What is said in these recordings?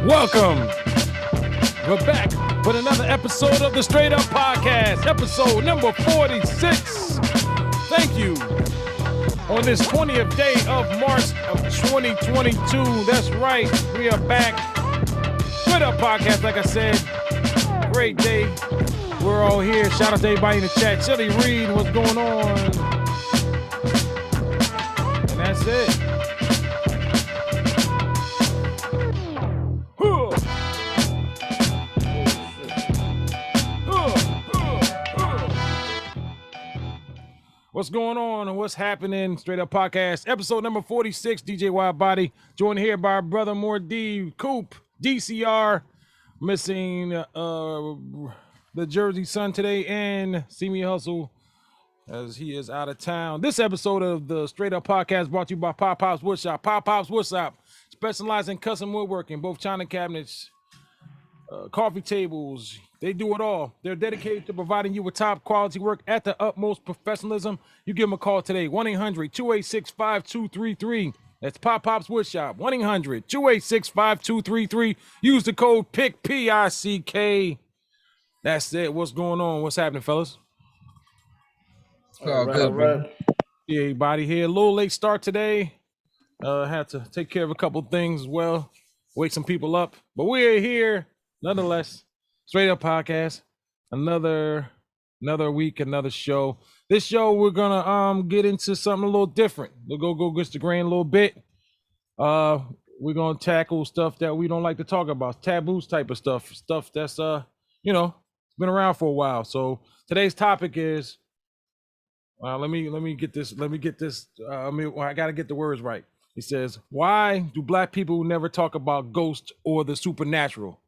Welcome. We're back with another episode of the Straight Up Podcast, episode number 46. Thank you. On this 20th day of March of 2022, that's right, we are back. Straight Up Podcast, like I said, great day. We're all here. Shout out to everybody in the chat. Chili Reed, what's going on? And that's it. What's going on and what's happening? Straight Up Podcast, episode number 46, DJ Wild Body. Joined here by our brother More D, Coop, DCR, missing the Jersey Sun today, and See Me Hustle as he is out of town. This episode of the Straight Up Podcast brought to you by Pop Pop's Woodshop. Pop Pop's Woodshop specializes in custom woodworking, both china cabinets, coffee tables. They do it all. They're dedicated to providing you with top quality work at the utmost professionalism. You give them a call today, 1-800-286-5233. That's Pop Pop's Woodshop, 1-800-286-5233. Use the code PICK, P-I-C-K. That's it. What's going on? What's happening, fellas? All right. Yeah, everybody here. A little late start today. Had to take care of a couple things as well. Wake some people up. But we're here nonetheless. Straight Up Podcast, another week, another show. This show we're gonna get into something a little different. We'll go against the grain a little bit. We're gonna tackle stuff that we don't like to talk about, taboos type of stuff that's been around for a while. So today's topic is let me get this. I gotta get the words right. It says, why do black people never talk about ghosts or the supernatural?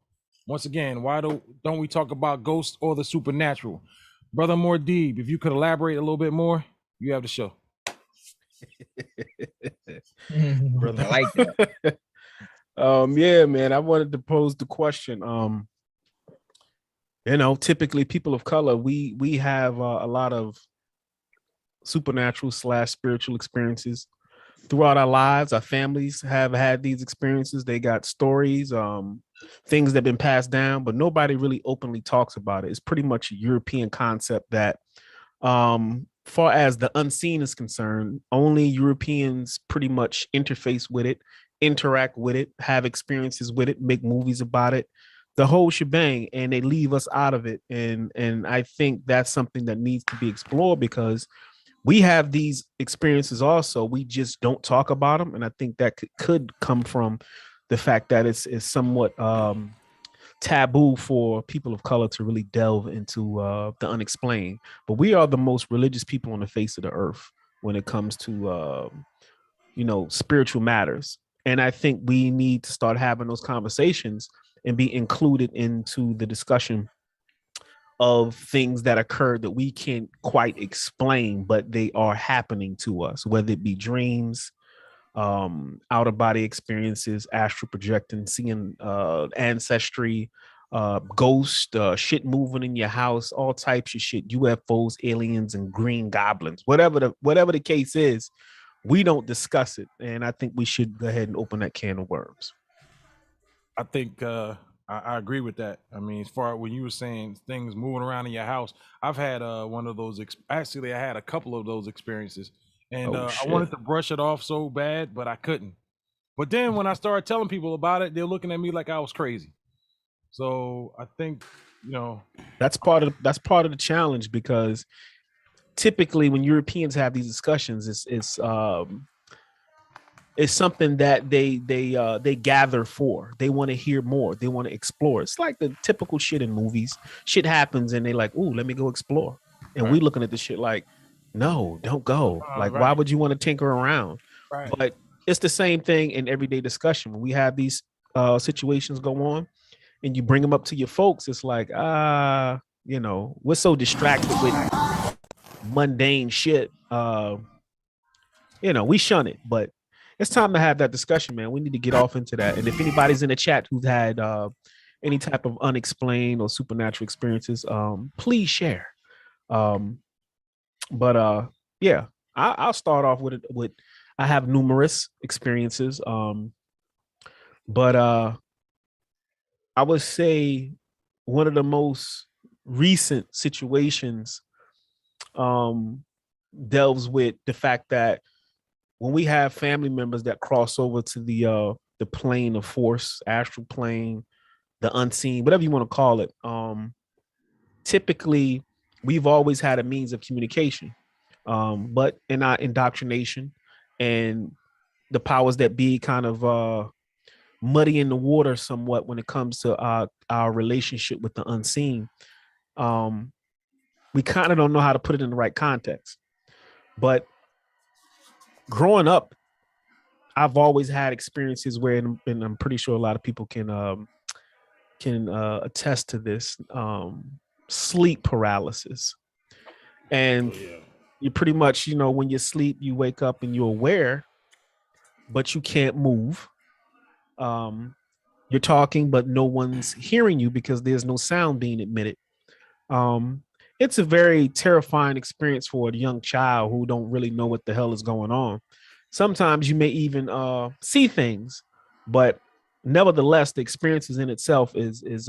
Once again, why don't we talk about ghosts or the supernatural? Brother More Deeb, if you could elaborate a little bit more, you have the show. Brother, I like that. Yeah, man, I wanted to pose the question. Typically people of color, we have a lot of supernatural / spiritual experiences throughout our lives. Our families have had these experiences. They got stories, things that have been passed down, but nobody really openly talks about it. It's pretty much a European concept that, far as the unseen is concerned, only Europeans pretty much interface with it, interact with it, have experiences with it, make movies about it, the whole shebang, and they leave us out of it. And I think that's something that needs to be explored because we have these experiences also. We just don't talk about them. And I think that could come from the fact that it's somewhat taboo for people of color to really delve into the unexplained. But we are the most religious people on the face of the earth when it comes to, spiritual matters. And I think we need to start having those conversations and be included into the discussion of things that occurred that we can't quite explain, but they are happening to us, whether it be dreams, out of body experiences, astral projecting, seeing ancestry, ghost, shit moving in your house, all types of shit, UFOs, aliens, and green goblins, whatever the case is, we don't discuss it. And I think we should go ahead and open that can of worms. I think I agree with that. I mean, as far as when you were saying things moving around in your house, I've had one of those. Actually, I had a couple of those experiences. And I wanted to brush it off so bad, but I couldn't. But then when I started telling people about it, they're looking at me like I was crazy. So I think, that's part of the challenge, because typically when Europeans have these discussions, it's something that they gather for. They want to hear more. They want to explore. It's like the typical shit in movies. Shit happens and they like, ooh, let me go explore. And we looking at this shit like, no, don't go. Why would you want to tinker around? Right. But it's the same thing in everyday discussion. When we have these situations go on and you bring them up to your folks, it's like, we're so distracted with mundane shit. We shun it, but it's time to have that discussion, man. We need to get off into that. And if anybody's in the chat who's had any type of unexplained or supernatural experiences, please share. But I'll start off with I have numerous experiences. But I would say one of the most recent situations delves with the fact that when we have family members that cross over to the plane of force, astral plane, the unseen, whatever you want to call it, typically we've always had a means of communication. But in our indoctrination and the powers that be kind of muddying the water somewhat when it comes to our relationship with the unseen. We kind of don't know how to put it in the right context. But growing up, I've always had experiences where, and I'm pretty sure a lot of people can attest to this, sleep paralysis. And you pretty much, when you sleep, you wake up and you're aware, but you can't move. You're talking, but no one's hearing you because there's no sound being emitted. It's a very terrifying experience for a young child who don't really know what the hell is going on. Sometimes you may even see things, but nevertheless, the experiences in itself is it's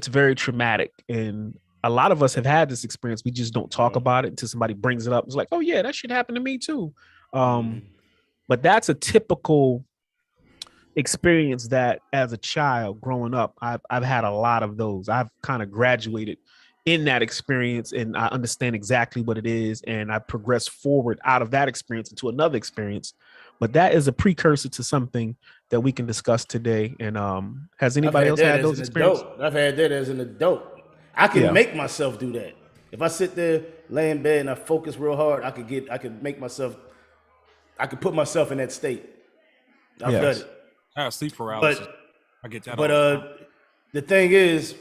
very traumatic. And a lot of us have had this experience. We just don't talk about it until somebody brings it up. It's like, oh yeah, that shit happened to me too. But that's a typical experience that as a child growing up, I've had a lot of those. I've kind of graduated in that experience and I understand exactly what it is. And I progressed forward out of that experience into another experience. But that is a precursor to something that we can discuss today. And has anybody else had those experiences? I've had that as an adult. I can make myself do that. If I sit there, lay in bed, and I focus real hard, I could put myself in that state. I've done it. I have sleep paralysis. But I get that. But the thing is,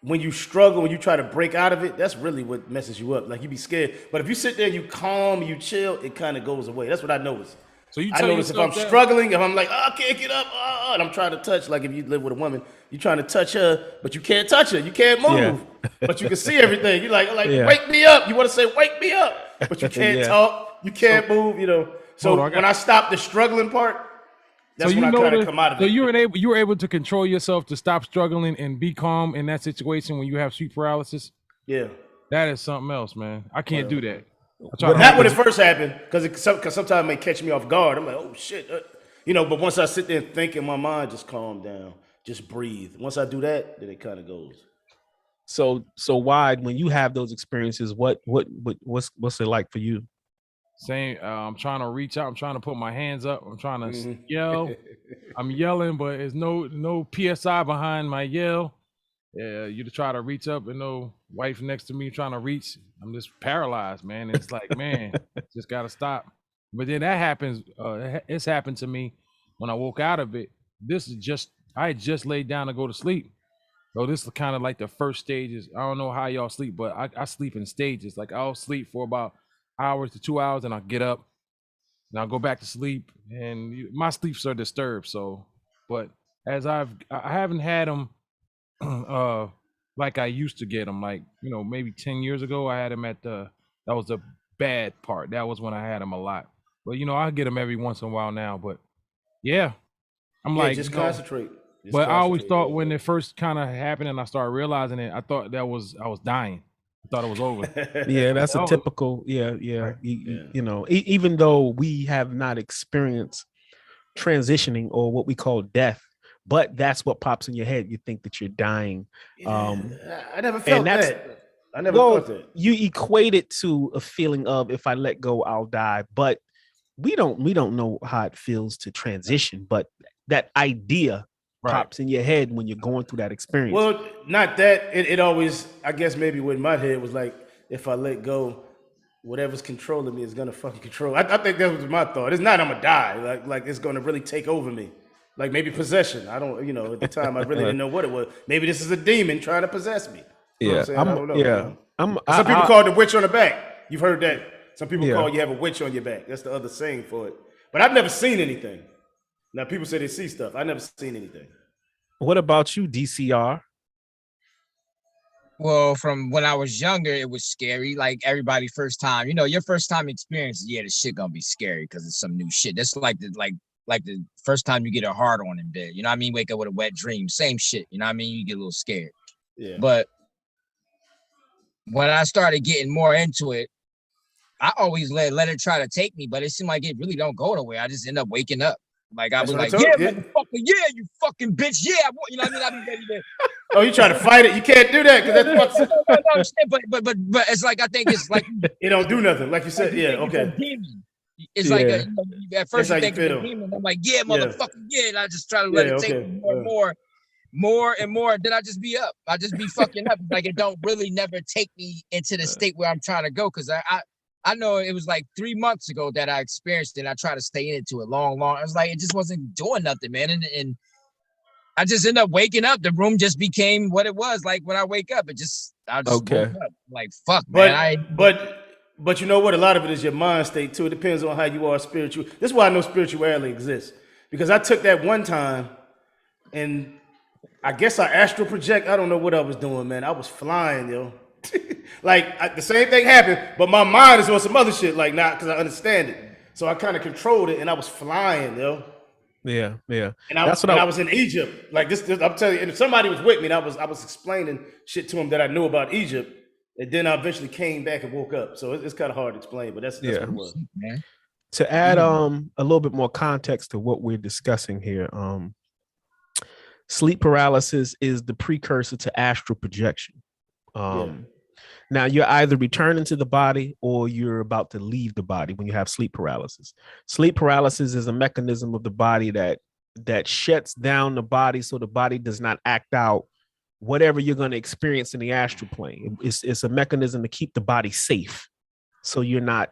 when you struggle, when you try to break out of it, that's really what messes you up. Like you be scared. But if you sit there and you calm, you chill, it kind of goes away. That's what I notice. So I notice if I'm struggling, if I'm like, oh, I can't get up, and I'm trying to touch, like if you live with a woman, you're trying to touch her, but you can't touch her, you can't move, but you can see everything. You're like, wake me up. You want to say, wake me up, but you can't talk, you can't move, So when I stop the struggling part, that's when I kind of come out of it. So you were able to control yourself to stop struggling and be calm in that situation when you have sleep paralysis? Yeah. That is something else, man. I can't do that. But not when it first happened, because sometimes it may catch me off guard. I'm like, oh shit, But once I sit there and think in my mind, just calm down, just breathe. Once I do that, then it kind of goes. So Wide, when you have those experiences, what's it like for you? Same. I'm trying to reach out. I'm trying to put my hands up. I'm trying to yell. I'm yelling, but there's no PSI behind my yell. Yeah, you try to reach up and no wife next to me trying to reach. I'm just paralyzed, man. It's like, man, just gotta stop. But then that happens. It's happened to me when I woke out of it. I had just laid down to go to sleep. So this is kind of like the first stages. I don't know how y'all sleep, but I sleep in stages. Like I'll sleep for about hours to 2 hours, and I'll get up and I'll go back to sleep. And my sleeps are disturbed. So, but as I haven't had them like I used to get them. Like maybe 10 years ago, I had them that was the bad part. That was when I had them a lot. But I get them every once in a while now. But yeah, I'm like just concentrate. But I always thought when it first kind of happened and I started realizing it, I thought I was dying. I thought it was over. Yeah, that's a typical. Even though we have not experienced transitioning or what we call death, but that's what pops in your head. You think that you're dying. I never felt that. I never felt that. You equate it to a feeling of if I let go, I'll die. But we don't know how it feels to transition. But that idea pops in your head when you're going through that experience. Well, not that. It always, I guess maybe with my head was like, if I let go, whatever's controlling me is gonna fucking control. I think that was my thought. It's not I'm gonna die. Like it's gonna really take over me. Like maybe possession. I don't, at the time I really didn't know what it was. Maybe this is a demon trying to possess me. I don't know. Yeah. Some people call it the witch on the back. You've heard that. Some people call you have a witch on your back. That's the other saying for it. But I've never seen anything. Now people say they see stuff. I've never seen anything. What about you, DCR? Well, from when I was younger, it was scary. Like everybody first time, your first time experience, the shit gonna be scary because it's some new shit. That's like like the first time you get a hard on in bed. You know what I mean? Wake up with a wet dream. Same shit. You know what I mean? You get a little scared. Yeah. But when I started getting more into it, I always let it try to take me, but it seemed like it really don't go nowhere. I just end up waking up. Like I was like, yeah, motherfucker, yeah, you fucking bitch, yeah. You know what I mean? I be ready to. Oh, you trying to fight it? You can't do that because that's but it's like I think it's like it don't do nothing, like you said. Yeah, okay. It's like at first you think it's a demon. I'm like, yeah, motherfucker, yeah, and I just try to let it take me more and more. Then I just be up. I just be fucking up. Like it don't really never take me into the state where I'm trying to go because I know it was like 3 months ago that I experienced it. And I tried to stay into it long. I was like, it just wasn't doing nothing, man. And I just ended up waking up. The room just became what it was. Like when I wake up, I just woke up. Like, fuck, man. But you know what? A lot of it is your mind state too. It depends on how you are spiritual. This is why I know spirituality exists. Because I took that one time and I guess I astral project. I don't know what I was doing, man. I was flying, yo. The same thing happened, but my mind is on some other shit, like not because I understand it. So I kind of controlled it, and I was flying, yo. Yeah. And I was in Egypt, like this. I'm telling you, and if somebody was with me, and I was explaining shit to him that I knew about Egypt, and then I eventually came back and woke up. So it's kind of hard to explain, but that's what it was. Man. To add a little bit more context to what we're discussing here, sleep paralysis is the precursor to astral projection. Now you're either returning to the body or you're about to leave the body when you have sleep paralysis. Sleep paralysis is a mechanism of the body that shuts down the body so the body does not act out whatever you're going to experience in the astral plane. It's a mechanism to keep the body safe so you're not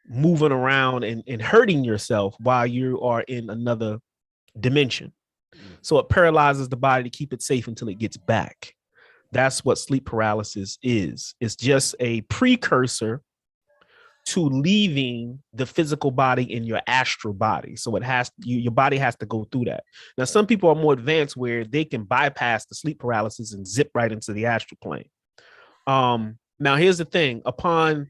moving around and hurting yourself while you are in another dimension. So it paralyzes the body to keep it safe until it gets back. That's what sleep paralysis is. It's just a precursor to leaving the physical body in your astral body. So your body has to go through that. Now, some people are more advanced where they can bypass the sleep paralysis and zip right into the astral plane. Now, here's the thing. Upon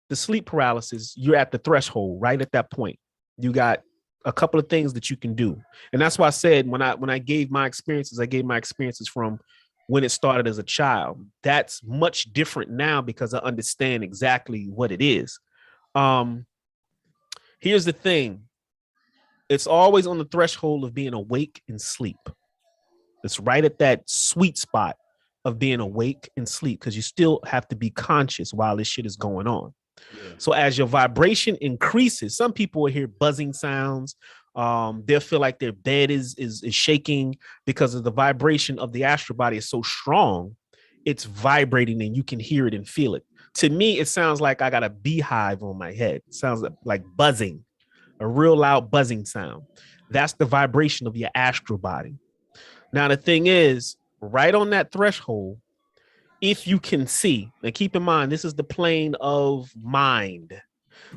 the sleep paralysis, you're at the threshold right at that point. You got a couple of things that you can do. And that's why I said when I gave my experiences, I gave my experiences from when it started as a child. That's much different now because I understand exactly what it is. Here's the thing. It's always on the threshold of being awake and sleep. It's right at that sweet spot of being awake and sleep because you still have to be conscious while this shit is going on. Yeah. So as your vibration increases, some people will hear buzzing sounds. They'll feel like their bed is shaking because of the vibration of the astral body is so strong. It's vibrating and you can hear it and feel it. To me, it sounds like I got a beehive on my head. It sounds like buzzing, a real loud buzzing sound. That's the vibration of your astral body. Now, the thing is, right on that threshold, if you can see, and keep in mind, this is the plane of mind.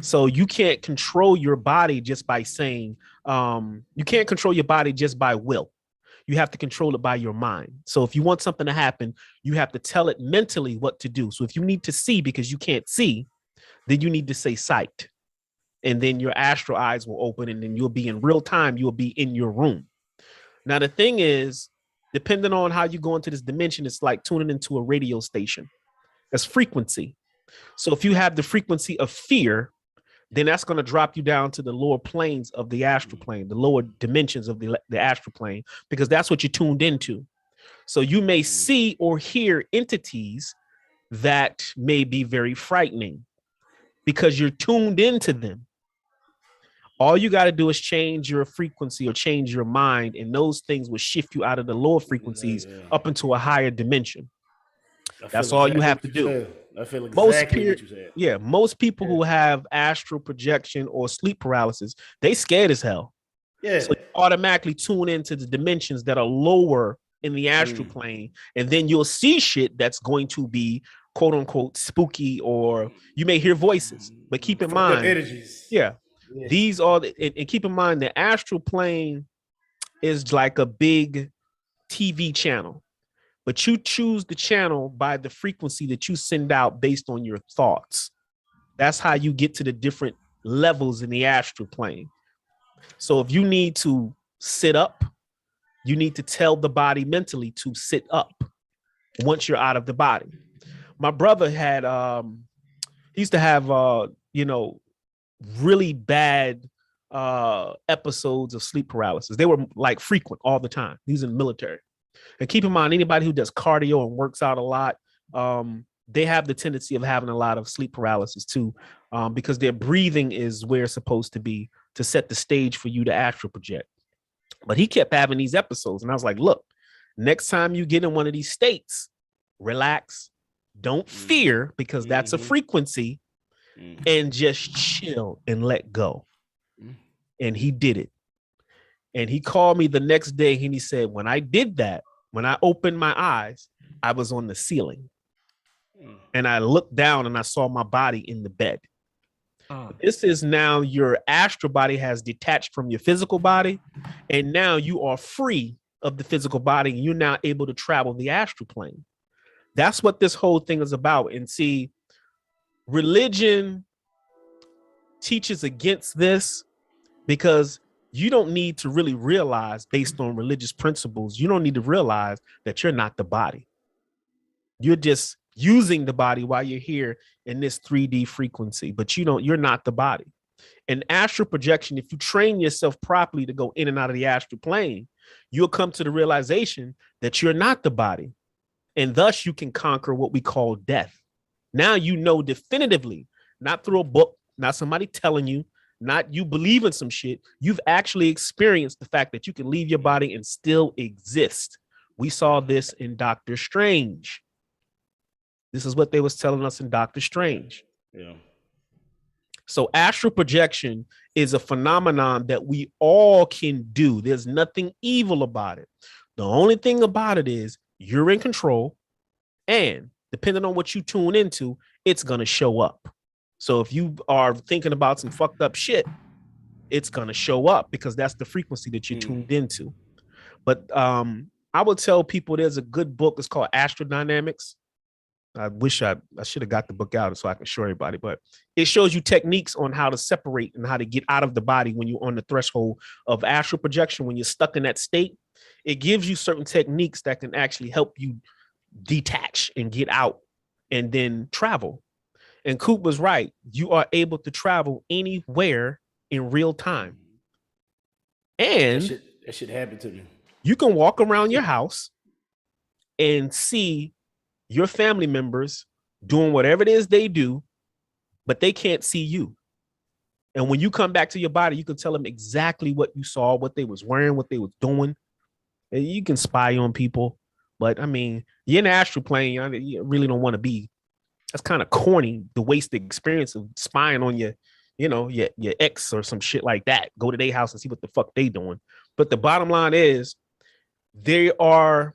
So you can't control your body just by saying, you can't control your body just by will. You have to control it by your mind. So if you want something to happen, you have to tell it mentally what to do. So if you need to see because you can't see, then you need to say sight. And then your astral eyes will open and then you'll be in real time. You'll be in your room. Now, the thing is, depending on how you go into this dimension, it's like tuning into a radio station. That's frequency. So if you have the frequency of fear, then that's going to drop you down to the lower planes of the astral plane, the lower dimensions of the astral plane, because that's what you're tuned into. So you may see or hear entities that may be very frightening because you're tuned into them. All you got to do is change your frequency or change your mind, and those things will shift you out of the lower frequencies up into a higher dimension. That's all you have to do. I feel exactly what you said. Yeah, most people who have astral projection or sleep paralysis, they scared as hell. Yeah. So you automatically tune into the dimensions that are lower in the astral plane, and then you'll see shit that's going to be quote unquote spooky, or you may hear voices. But keep in mind, energies. Yeah. These are, and keep in mind, the astral plane is like a big TV channel, but you choose the channel by the frequency that you send out based on your thoughts. That's how you get to the different levels in the astral plane. So if you need to sit up, you need to tell the body mentally to sit up once you're out of the body. My brother had, he used to have, really bad episodes of sleep paralysis. They were like frequent all the time. He's in the military. And keep in mind, anybody who does cardio and works out a lot, they have the tendency of having a lot of sleep paralysis too, because their breathing is where it's supposed to be to set the stage for you to astral project. But he kept having these episodes. And I was like, look, next time you get in one of these states, relax, don't fear, because that's a frequency, and just chill and let go. And he did it. And he called me the next day and he said, when I did that, when I opened my eyes, I was on the ceiling. And I looked down and I saw my body in the bed. This is now your astral body has detached from your physical body. And now you are free of the physical body. And you're now able to travel the astral plane. That's what this whole thing is about. And see, religion teaches against this because you don't need to really realize, based on religious principles, you don't need to realize that you're not the body. You're just using the body while you're here in this 3D frequency, but you're not the body. And astral projection, if you train yourself properly to go in and out of the astral plane, you'll come to the realization that you're not the body. And thus you can conquer what we call death. Now you know definitively, not through a book, not somebody telling you, not you believe in some shit. You've actually experienced the fact that you can leave your body and still exist. We saw this in Doctor Strange. This is what they was telling us in Doctor Strange. Yeah. So astral projection is a phenomenon that we all can do. There's nothing evil about it. The only thing about it is you're in control, and depending on what you tune into, it's going to show up. So if you are thinking about some fucked up shit, it's going to show up because that's the frequency that you're tuned into. But I would tell people there's a good book. It's called Astrodynamics. I wish I should have got the book out so I can show everybody, but it shows you techniques on how to separate and how to get out of the body when you're on the threshold of astral projection. When you're stuck in that state, it gives you certain techniques that can actually help you detach and get out and then travel. And Coop was right. You are able to travel anywhere in real time. And that shit happened to me. You can walk around your house and see your family members doing whatever it is they do, but they can't see you. And when you come back to your body, you can tell them exactly what you saw, what they was wearing, what they was doing. And you can spy on people. But I mean, you're in the astral plane. You really don't want to be. That's kind of corny, the wasted experience of spying on your ex or some shit like that. Go to their house and see what the fuck they doing. But the bottom line is there are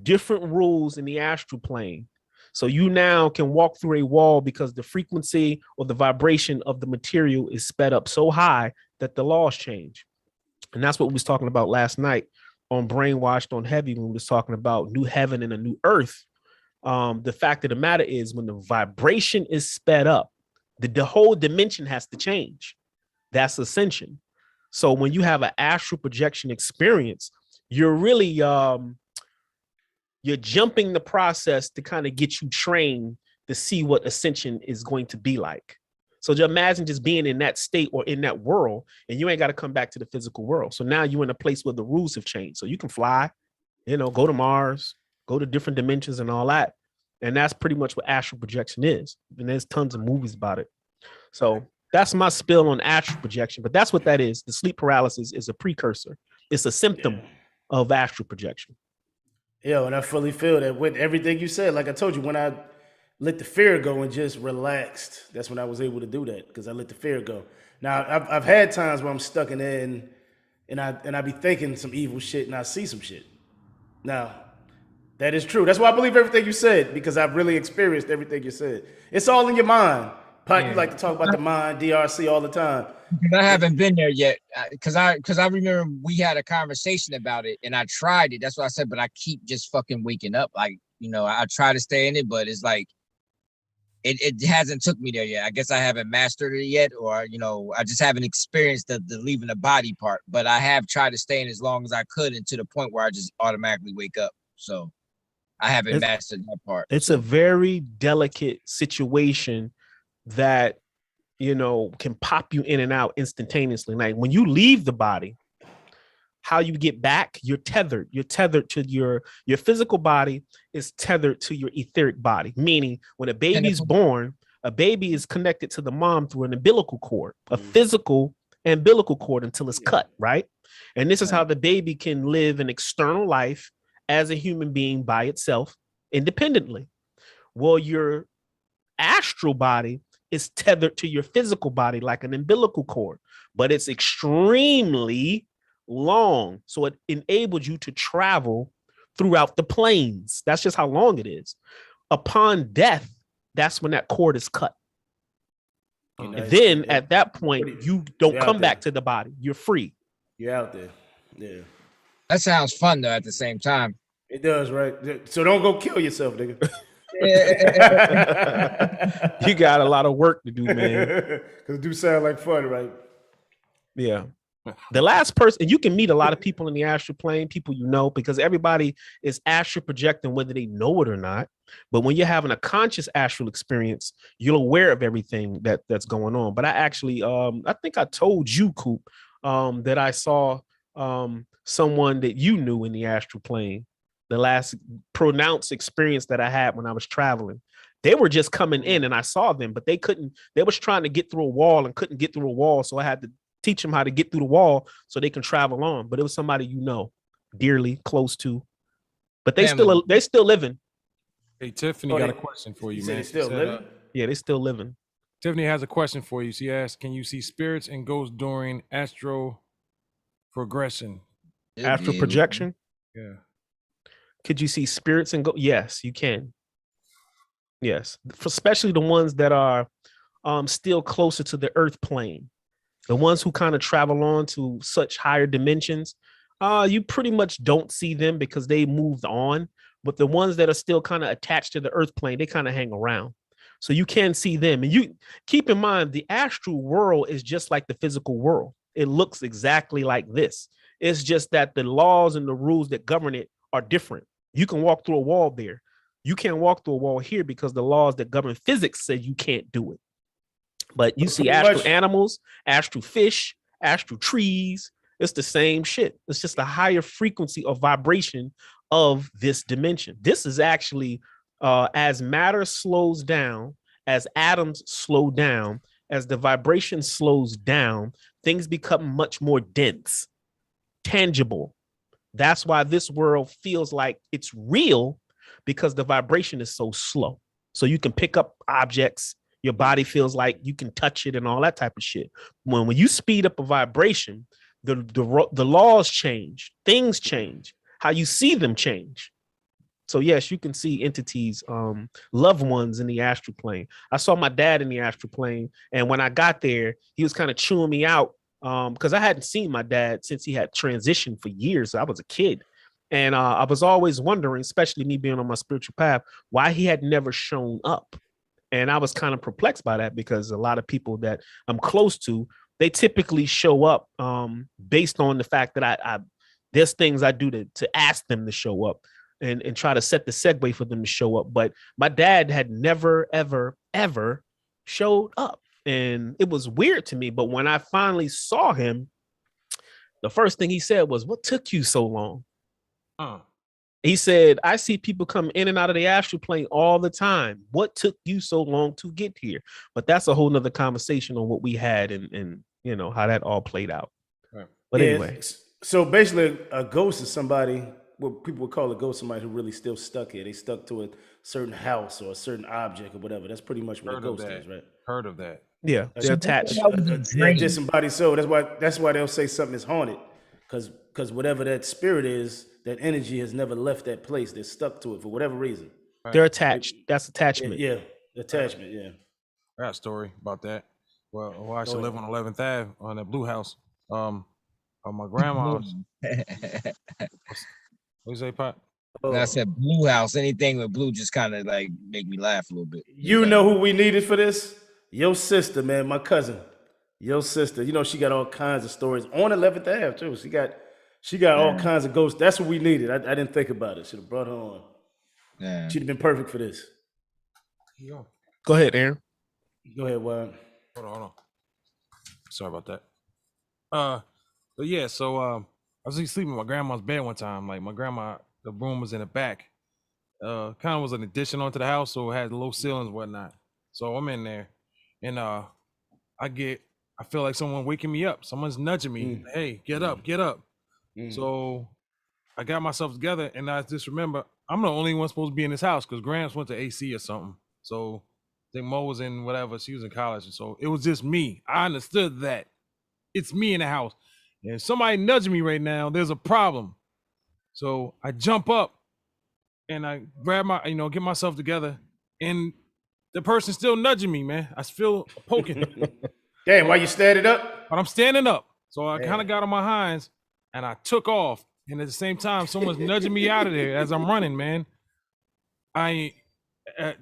different rules in the astral plane. So you now can walk through a wall because the frequency or the vibration of the material is sped up so high that the laws change. And that's what we was talking about last night on Brainwashed on Heavy when we was talking about new heaven and a new earth. The fact of the matter is when the vibration is sped up, the whole dimension has to change. That's ascension. So when you have an astral projection experience, you're really you're jumping the process to kind of get you trained to see what ascension is going to be like. So just imagine just being in that state or in that world, and you ain't got to come back to the physical world. So now you're in a place where the rules have changed. So you can fly, go to Mars, go to different dimensions and all that. And that's pretty much what astral projection is. And there's tons of movies about it. So that's my spill on astral projection, but that's what that is. The sleep paralysis is a precursor. It's a symptom of astral projection. Yeah, and I fully feel that with everything you said. Like I told you, when I let the fear go and just relaxed, that's when I was able to do that because I let the fear go. Now, I've had times where I'm stuck in there and I be thinking some evil shit and I see some shit. Now, that is true. That's why I believe everything you said because I've really experienced everything you said. It's all in your mind. You like to talk about the mind, DRC all the time. I haven't been there yet because I remember we had a conversation about it and I tried it. That's what I said, but I keep just fucking waking up. Like, I try to stay in it, but it's like it hasn't took me there yet. I guess I haven't mastered it yet, or I just haven't experienced the leaving the body part. But I have tried to stay in as long as I could, and to the point where I just automatically wake up. So I haven't mastered that part. It's a very delicate situation that can pop you in and out instantaneously. Like when you leave the body, how you get back, you're tethered to your physical body is tethered to your etheric body, meaning when a baby's born, a baby is connected to the mom through an umbilical cord, a physical umbilical cord until it's cut, right? And this is how the baby can live an external life as a human being by itself independently. Well, your astral body is tethered to your physical body like an umbilical cord, but it's extremely long, so it enables you to travel throughout the planes. That's just how long it is. Upon death, that's when that cord is cut. And then at that point, you don't come back to the body. You're free. You're out there. Yeah. That sounds fun though. At the same time, it does, right? So don't go kill yourself, nigga. You got a lot of work to do, man. Because it do sound like fun, right? Yeah. The last person, you can meet a lot of people in the astral plane, people because everybody is astral projecting whether they know it or not. But when you're having a conscious astral experience, you're aware of everything that's going on. But I actually, I think I told you, Coop, that I saw someone that you knew in the astral plane. The last pronounced experience that I had when I was traveling. They were just coming in and I saw them, but they was trying to get through a wall and couldn't get through a wall. So I had to teach them how to get through the wall so they can travel on. But it was somebody dearly close to, but they still living. Hey, Tiffany got a question for you, man. They still living? Yeah, they still living. Tiffany has a question for you. She asked, can you see spirits and ghosts during astral progression? Astral projection? Yeah. Could you see spirits and ghosts? Yes, you can. Yes, especially the ones that are still closer to the earth plane. The ones who kind of travel on to such higher dimensions, you pretty much don't see them because they moved on. But the ones that are still kind of attached to the earth plane, they kind of hang around. So you can see them. And you keep in mind, the astral world is just like the physical world. It looks exactly like this. It's just that the laws and the rules that govern it are different. You can walk through a wall there. You can't walk through a wall here because the laws that govern physics say you can't do it. But you see astral animals, astral fish, astral trees. It's the same shit. It's just a higher frequency of vibration of this dimension. This is actually as matter slows down, as atoms slow down, as the vibration slows down, things become much more dense, tangible. That's why this world feels like it's real, because the vibration is so slow. So you can pick up objects. Your body feels like you can touch it and all that type of shit. When you speed up a vibration, the laws change, things change, how you see them change. So yes, you can see entities, loved ones in the astral plane. I saw my dad in the astral plane, and when I got there, he was kind of chewing me out because I hadn't seen my dad since he had transitioned for years. So I was a kid. And I was always wondering, especially me being on my spiritual path, why he had never shown up. And I was kind of perplexed by that, because a lot of people that I'm close to, they typically show up based on the fact that I there's things I do to ask them to show up and try to set the segue for them to show up. But my dad had never, ever, ever showed up. And it was weird to me. But when I finally saw him, the first thing he said was, "What took you so long?" He said, "I see people come in and out of the astral plane all the time. What took you so long to get here?" But that's a whole nother conversation on what we had and you know, how that all played out. Right. But anyway. So basically a ghost is somebody, what people would call a ghost, somebody who really still stuck here. They stuck to a certain house or a certain object or whatever. That's pretty much what a ghost is, right? Heard of that. Yeah, they're attached. A disembodied soul. That's why they'll say something is haunted. Because whatever that spirit is, that energy has never left that place. They're stuck to it for whatever reason. Right. They're attached. That's attachment. Yeah, attachment, yeah. I got a story about that. Well, I used to live on 11th Ave on that blue house. On my grandma's. What you say, Pot? And I said blue house. Anything with blue just kind of like make me laugh a little bit. You know who we needed for this? Your sister, man, my cousin. Your sister. You know, she got all kinds of stories on 11th Ave, too. She got all kinds of ghosts. That's what we needed. I didn't think about it. Should have brought her on. Yeah. She'd have been perfect for this. Go ahead, Aaron. Go ahead, Juan. Hold on. Sorry about that. But yeah, so I was sleeping in my grandma's bed one time. Like my grandma, the room was in the back. Kind of was an addition onto the house, so it had low ceilings and whatnot. So I'm in there, and I feel like someone waking me up. Someone's nudging me. Hey, get up, get up. So I got myself together, and I just remember I'm the only one supposed to be in this house because Gramps went to AC or something. So I think Mo was in whatever. She was in college, and so it was just me. I understood that it's me in the house, and if somebody nudging me right now, there's a problem. So I jump up. And I grab get myself together, and the person's still nudging me, man. I feel poking. Damn, why you standing up? But I'm standing up. So I kind of got on my hinds, and I took off. And at the same time, someone's nudging me out of there as I'm running, man. That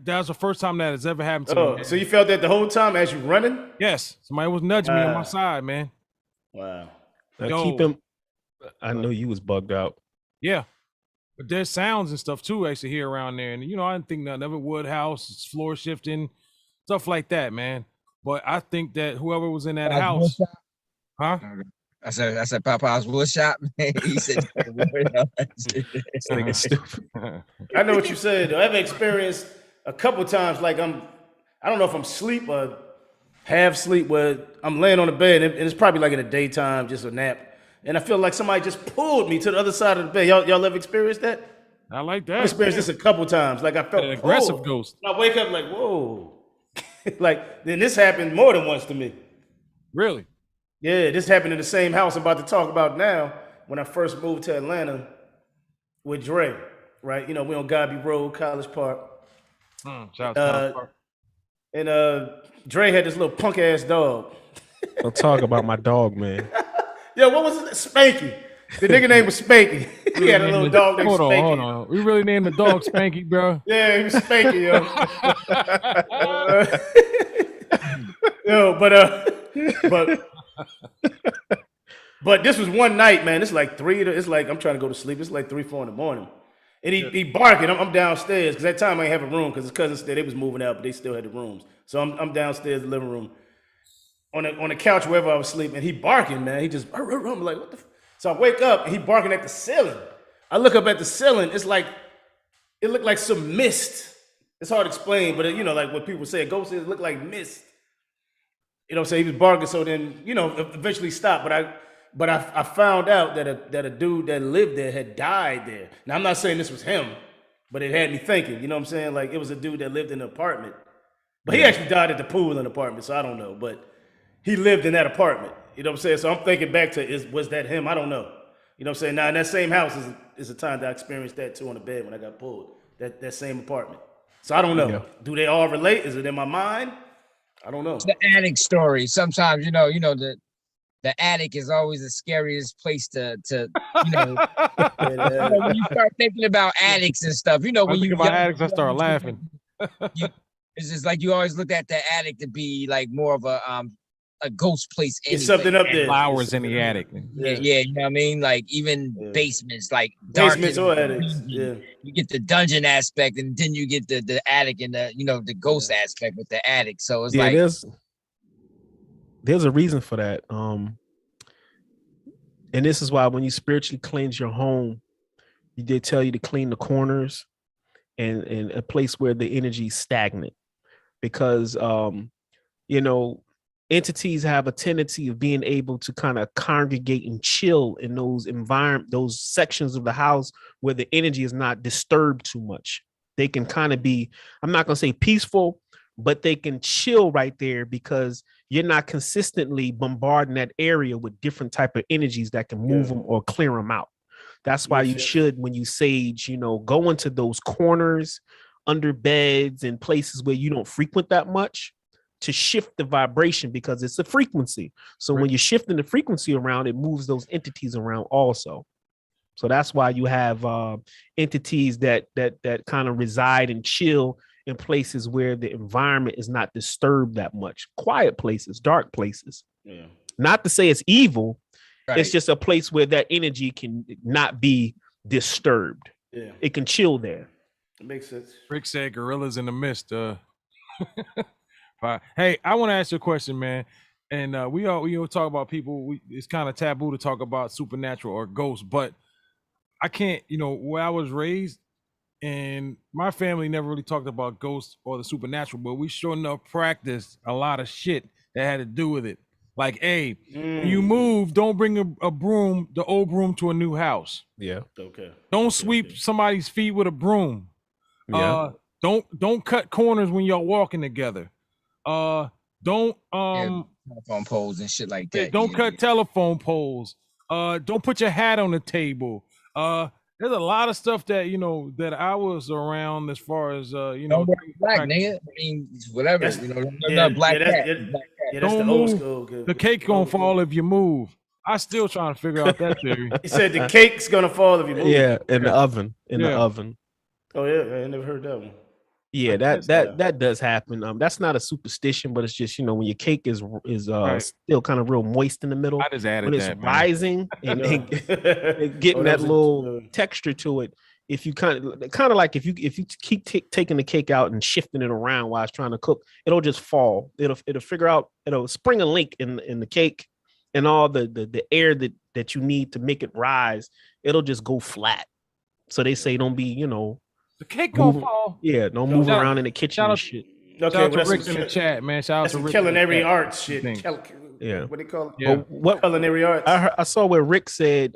was the first time that has ever happened to me. Man. So you felt that the whole time as you running? Yes. Somebody was nudging me on my side, man. Wow. Now keep him. I know you was bugged out. Yeah. But there's sounds and stuff too, actually, here around there. And, I didn't think nothing of it. Wood house, floor shifting, stuff like that, man. But I think that whoever was in that house. Huh? I said, Popeye's wood shop. He said, this nigga's stupid. I know what you said. I've experienced a couple times, like I don't know if I'm asleep or half sleep, where I'm laying on the bed, and it's probably like in the daytime, just a nap. And I feel like somebody just pulled me to the other side of the bed. Y'all ever experienced that? I like that. I experienced this a couple times. Like I felt an aggressive ghost. I wake up like, whoa. Like, then this happened more than once to me. Really? Yeah, this happened in the same house I'm about to talk about now. When I first moved to Atlanta with Dre, right? We on Godby Road, College Park. Shout out to College Park. And Dre had this little punk ass dog. Don't talk about my dog, man. Yo, what was it? Spanky. The nigga name was Spanky. He had a little dog named Spanky. Hold on. We really named the dog Spanky, bro. Yeah, he was Spanky, yo. But this was one night, man. It's like it's like I'm trying to go to sleep. It's like 3, 4 in the morning. And he barking. I'm downstairs because that time I didn't have a room because his cousins they was moving out, but they still had the rooms. So I'm downstairs in the living room. On the couch wherever I was sleeping, and he barking, man. He just, I'm like, what the? So I wake up, and he barking at the ceiling. I look up at the ceiling. It looked like some mist. It's hard to explain, but like what people say, ghosts it looked like mist. So he was barking. So then, eventually stopped. But I found out that a dude that lived there had died there. Now I'm not saying this was him, but it had me thinking. You know what I'm saying? Like it was a dude that lived in an apartment, but he actually died at the pool in an apartment. So I don't know, but. He lived in that apartment. You know what I'm saying? So I'm thinking back to, was that him? I don't know. You know what I'm saying? Now, in that same house is the time that I experienced that too on the bed when I got pulled. That same apartment. So I don't know. Yeah. Do they all relate? Is it in my mind? I don't know. It's the attic story. Sometimes, the attic is always the scariest place to when you start thinking about attics and stuff, when you think about attics, I start laughing. It's just like you always look at the attic to be like more of a ghost place. It's something up there. Flowers in the attic. Yeah, you know what I mean? Like even basements, like basements or attics. Yeah. You get the dungeon aspect, and then you get the attic and the ghost aspect with the attic. So it's like there's a reason for that. And this is why when you spiritually cleanse your home, they tell you to clean the corners and a place where the energy is stagnant, because entities have a tendency of being able to kind of congregate and chill in those sections of the house where the energy is not disturbed too much. They can kind of be, I'm not going to say peaceful, but they can chill right there because you're not consistently bombarding that area with different type of energies that can move them or clear them out. That's why you should, when you sage, go into those corners, under beds and places where you don't frequent that much, to shift the vibration, because it's a frequency. So when you're shifting the frequency around, it moves those entities around also. So that's why you have entities that kind of reside and chill in places where the environment is not disturbed that much. Quiet places, dark places. Yeah. Not to say it's evil. Right. It's just a place where that energy can not be disturbed. Yeah. It can chill there. It makes sense. Rick said gorillas in the mist. Hey, I want to ask you a question, man. And we all talk about people. It's kind of taboo to talk about supernatural or ghosts, but I can't. Where I was raised, and my family never really talked about ghosts or the supernatural, but we sure enough practiced a lot of shit that had to do with it. Like, hey, when you move, don't bring a broom, the old broom, to a new house. Yeah. Okay. Don't sweep somebody's feet with a broom. Yeah. Don't cut corners when y'all walking together. Don't telephone poles and shit like that. Don't cut telephone poles. Don't put your hat on the table. There's a lot of stuff that that I was around as far as don't wear black, nigga. I mean, whatever. Black cat. Yeah, that's the old school. The cake gonna fall if you move. I still trying to figure out that theory. He said the cake's gonna fall if you move. Yeah, in the oven. The oven. Oh yeah, I never heard that one. Yeah, that does happen. That's not a superstition, but it's just when your cake is still kind of real moist in the middle. I just added when it's that, rising and getting that little texture to it. If you kind of like if you keep taking the cake out and shifting it around while it's trying to cook, it'll just fall. It'll figure out. It'll spring a link in the cake, and all the air that you need to make it rise. It'll just go flat. So they say don't be the cake gonna fall. Yeah, don't move around in the kitchen and shit. Okay, shout out to Rick in the chat, man. Shout out to Rick. Culinary arts shit. Yeah. What they call it? Yeah. What culinary arts? I saw where Rick said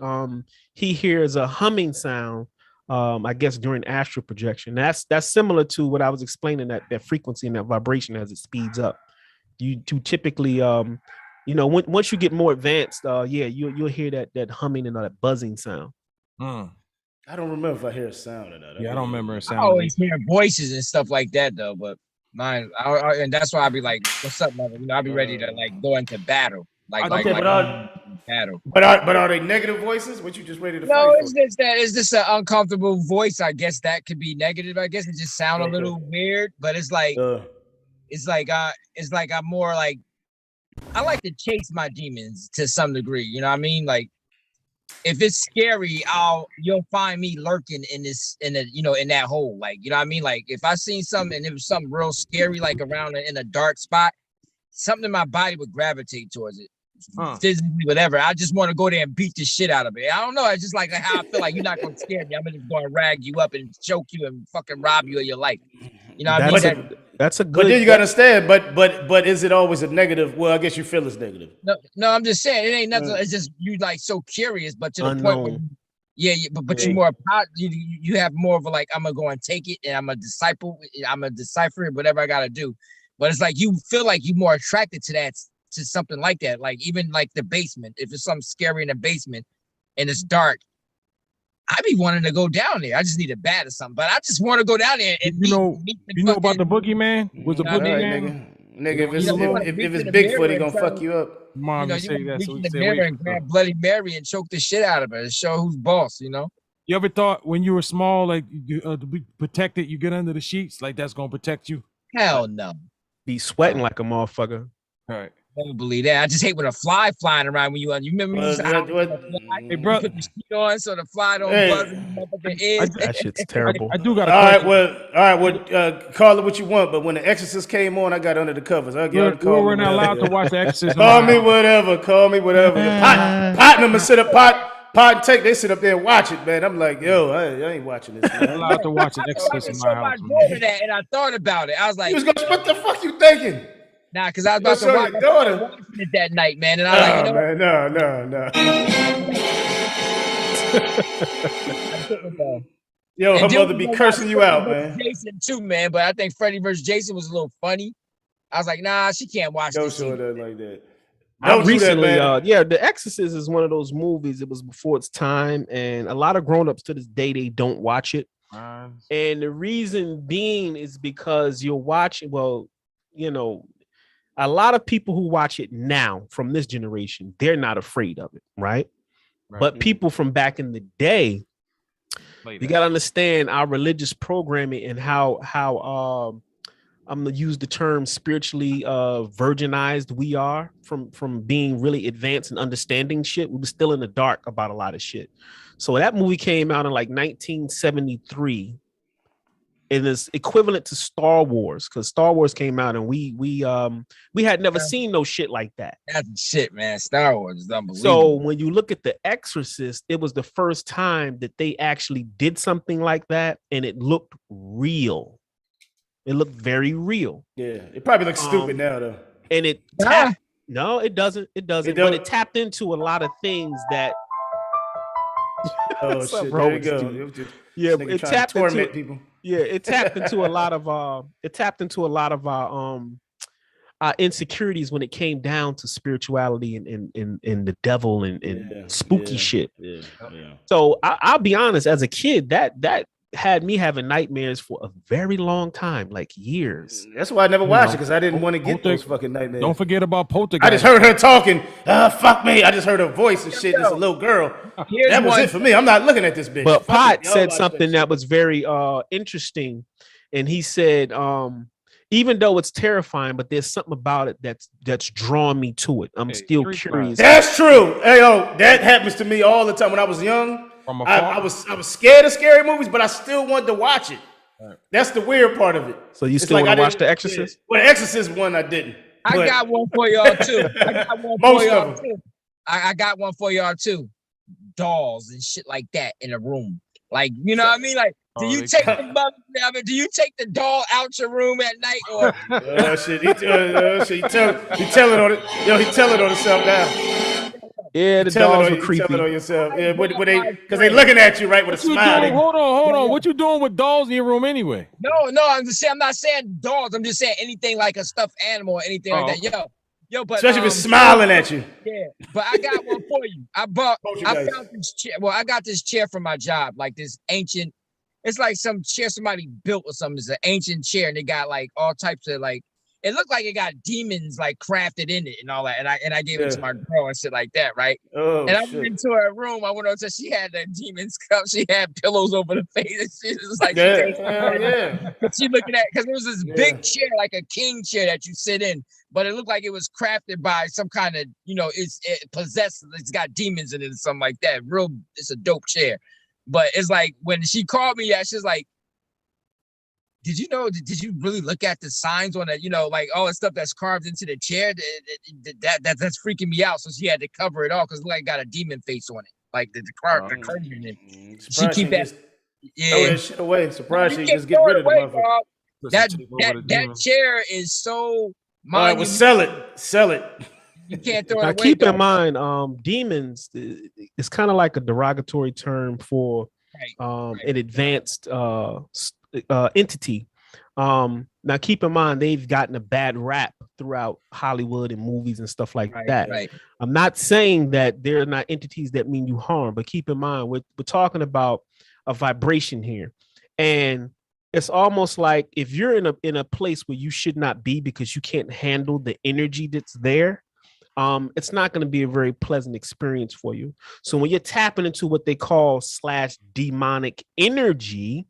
he hears a humming sound. I guess during astral projection. That's similar to what I was explaining, that frequency and that vibration as it speeds up. You typically once you get more advanced, you'll hear that humming and that buzzing sound. I don't remember if I hear a sound or not. I don't remember a sound. I always hear voices and stuff like that though, but mine, and that's why I'll be like, "What's up, mother?" I'll be ready to go into battle. Battle. But are they negative voices? What you just ready to fight? No, it's just an uncomfortable voice. I guess that could be negative. I guess it just sound a little weird, but it's like I'm more like I like to chase my demons to some degree. You know what I mean? Like if it's scary, you'll find me lurking in that hole. Like you know what I mean? Like if I seen something and it was something real scary, like around in a dark spot, something in my body would gravitate towards it. Physically, whatever. I just want to go there and beat the shit out of it. I don't know. It's just like how I feel like you're not going to scare me. I'm just going to rag you up and choke you and fucking rob you of your life. You know what I mean? That's a good. But then you got to understand. But is it always a negative? Well, I guess you feel it's negative. No, I'm just saying it ain't nothing. It's just you like so curious, but to the point where but you're more you have more of a like I'm gonna go and take it and I'm a disciple. I'm a decipher it, whatever I gotta do. But it's like you feel like you're more attracted to that. To something like that, like even like the basement. If it's something scary in the basement and it's dark, I be wanting to go down there. I just need a bat or something, but I just want to go down there and meet know about the boogeyman? Was the boogeyman? Nigga, if it's Bigfoot, he gonna fuck you up. Mom, you say that, so we say wait. And grab Bloody Mary and choke the shit out of her and show who's boss. You ever thought when you were small, like to be protected, you get under the sheets, like that's gonna protect you? Hell no. Be sweating like a motherfucker. All right. I don't believe that. I just hate when a fly flying around when you remember hey, bro, put the sheet on so the fly don't buzz up the head. That shit's terrible. I do got a all right, call it what you want, but when the Exorcist came on, I got under the covers. We're not allowed to watch the Exorcist. Call me whatever. Pot number sit up, pot and take. They sit up there and watch it, man. I'm like, yo, I ain't watching this. I'm allowed to watch an Exorcist in my house. And I thought about it. I was like, what the fuck you thinking? Nah, because I was about to watch it that night, man. And I was like, no. Yo, her mother be cursing you out, man. Jason too, man. But I think Freddy vs. Jason was a little funny. I was like, nah, she can't watch this. Don't show that like that. The Exorcist is one of those movies. It was before its time, and a lot of grown-ups to this day they don't watch it. And the reason being is because you're watching. Well, a lot of people who watch it now from this generation, they're not afraid of it, right? But people from back in the day, you got to understand our religious programming and how I'm gonna use the term spiritually virginized we are from being really advanced and understanding shit. We were still in the dark about a lot of shit. So that movie came out in like 1973. It is equivalent to Star Wars because Star Wars came out and we had never seen no shit like that. That's shit, man. Star Wars is unbelievable. So when you look at The Exorcist, it was the first time that they actually did something like that, and it looked real. It looked very real. Yeah, it probably looks stupid now though. And it no, it doesn't. It doesn't. But it tapped into a lot of things that. Oh shit! There you go. Yeah, it tapped into people. Yeah, it tapped into a lot of our insecurities when it came down to spirituality and the devil and spooky shit. Yeah. So I'll be honest, as a kid, that had me having nightmares for a very long time, like years. That's why I never watched it, because I didn't want to get those fucking nightmares. Don't forget about Poltergeist. I just heard her talking. Fuck me. I just heard her voice and shit. This a little girl. That was it for me. I'm not looking at this bitch. But Pot said something that was very interesting. And he said, even though it's terrifying, but there's something about it that's drawn me to it. I'm still curious. That's true. Hey, yo, that happens to me all the time. When I was young, I was scared of scary movies, but I still wanted to watch it. Right. That's the weird part of it. So you still want to watch The Exorcist? Yeah. Well, The Exorcist one I didn't. I got one for y'all too. I got one for y'all too. Dolls and shit like that in a room. Like, you know what I mean? Like, do you take the doll out your room at night or? Shit, he telling on it. Yo, he telling on himself now. Yeah, the dolls were creepy. Tell it on yourself. Yeah, because they looking at you right with a smile. Hold on. What you doing with dolls in your room anyway? No, I'm not saying dolls. I'm just saying anything like a stuffed animal or anything like that. Yo, but especially if it's smiling at you. Yeah, but I got one for you. I found this chair. Well, I got this chair from my job, like this ancient. It's like some chair somebody built or something. It's an ancient chair, and they got like all types of like. It looked like it got demons like crafted in it and all that. And I gave it to my girl and shit like that, right? I went into her room. I went over to she had the demons cup. She had pillows over the face. She was like, But she looking at because it was this big chair, like a king chair that you sit in, but it looked like it was crafted by some kind of, it possessed. It's got demons in it or something like that. It's a dope chair. But it's like when she called me, she's like, did you really look at the signs on it? Like all the stuff that's carved into the chair? That's freaking me out. So she had to cover it all because it looked like it got a demon face on it. Like the curve in it. She keep that. Throw that shit away. Surprised she just get rid of the motherfucker. That chair is so. All right, well, sell it. You can't throw it away. Keep in mind, demons. It's kind of like a derogatory term for an advanced entity. Now keep in mind they've gotten a bad rap throughout Hollywood and movies and stuff like that. Right. I'm not saying that they're not entities that mean you harm, but keep in mind we're talking about a vibration here, and it's almost like if you're in a place where you should not be because you can't handle the energy that's there, it's not going to be a very pleasant experience for you. So when you're tapping into what they call /demonic energy,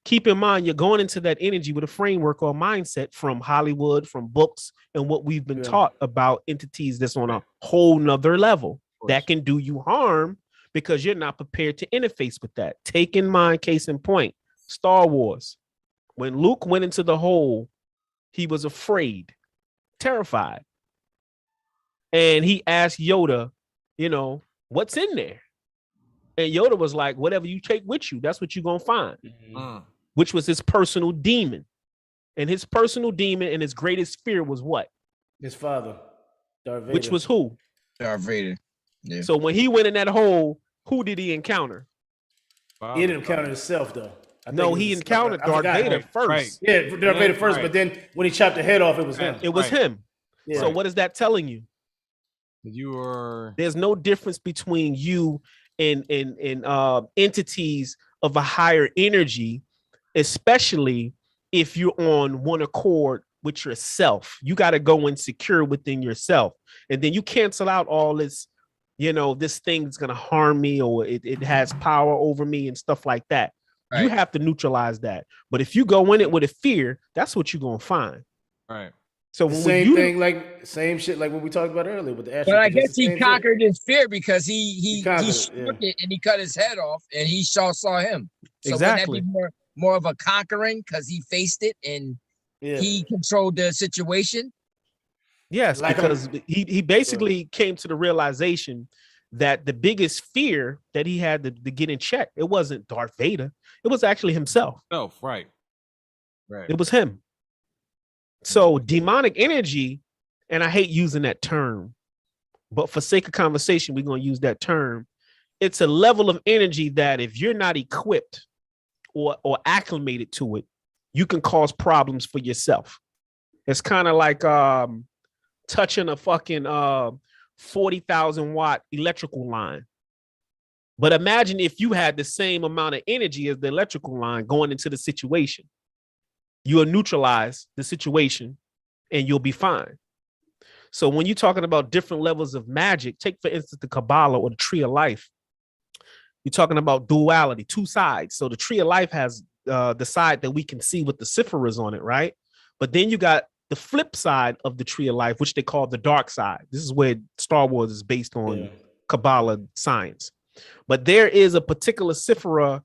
keep in mind, you're going into that energy with a framework or mindset from Hollywood, from books, and what we've been taught about entities that's on a whole nother level that can do you harm because you're not prepared to interface with that. Take in mind, case in point, Star Wars. When Luke went into the hole, he was afraid, terrified. And he asked Yoda, what's in there? And Yoda was like, whatever you take with you, that's what you're going to find. Mm-hmm. Which was his personal demon. And his personal demon and his greatest fear was what? His father, Darth Vader. Which was who? Darth Vader. Yeah. So when he went in that hole, who did he encounter? He didn't encounter himself, though. He encountered Darth Vader first. Right. Yeah, Darth Vader first, but then when he chopped the head off, it was him. It was him. Yeah. So what is that telling you? There's no difference between you and entities of a higher energy, especially if you're on one accord with yourself. You got to go insecure within yourself, and then you cancel out all this this thing's gonna harm me, or it has power over me and stuff like that. Right. You have to neutralize that. But if you go in it with a fear, that's what you're gonna find. Right. So when same shit like what we talked about earlier with the Exorcist. But I guess he conquered his fear because he struck it and he cut his head off and he saw him. So exactly. Wouldn't that be more of a conquering because he faced it and he controlled the situation? Yes, because he basically came to the realization that the biggest fear that he had to get in check, it wasn't Darth Vader. It was actually himself. Oh, right. It was him. So demonic energy, and I hate using that term, but for sake of conversation, we're going to use that term. It's a level of energy that if you're not equipped or acclimated to it, you can cause problems for yourself. It's kind of like touching a fucking 40,000 watt electrical line. But imagine if you had the same amount of energy as the electrical line going into the situation. You'll neutralize the situation and you'll be fine. So when you're talking about different levels of magic, take for instance the Kabbalah or the Tree of Life. You're talking about duality, two sides. So the Tree of Life has the side that we can see with the cipheras on it, right? But then you got the flip side of the Tree of Life, which they call the dark side. This is where Star Wars is based on Kabbalah science. But there is a particular ciphera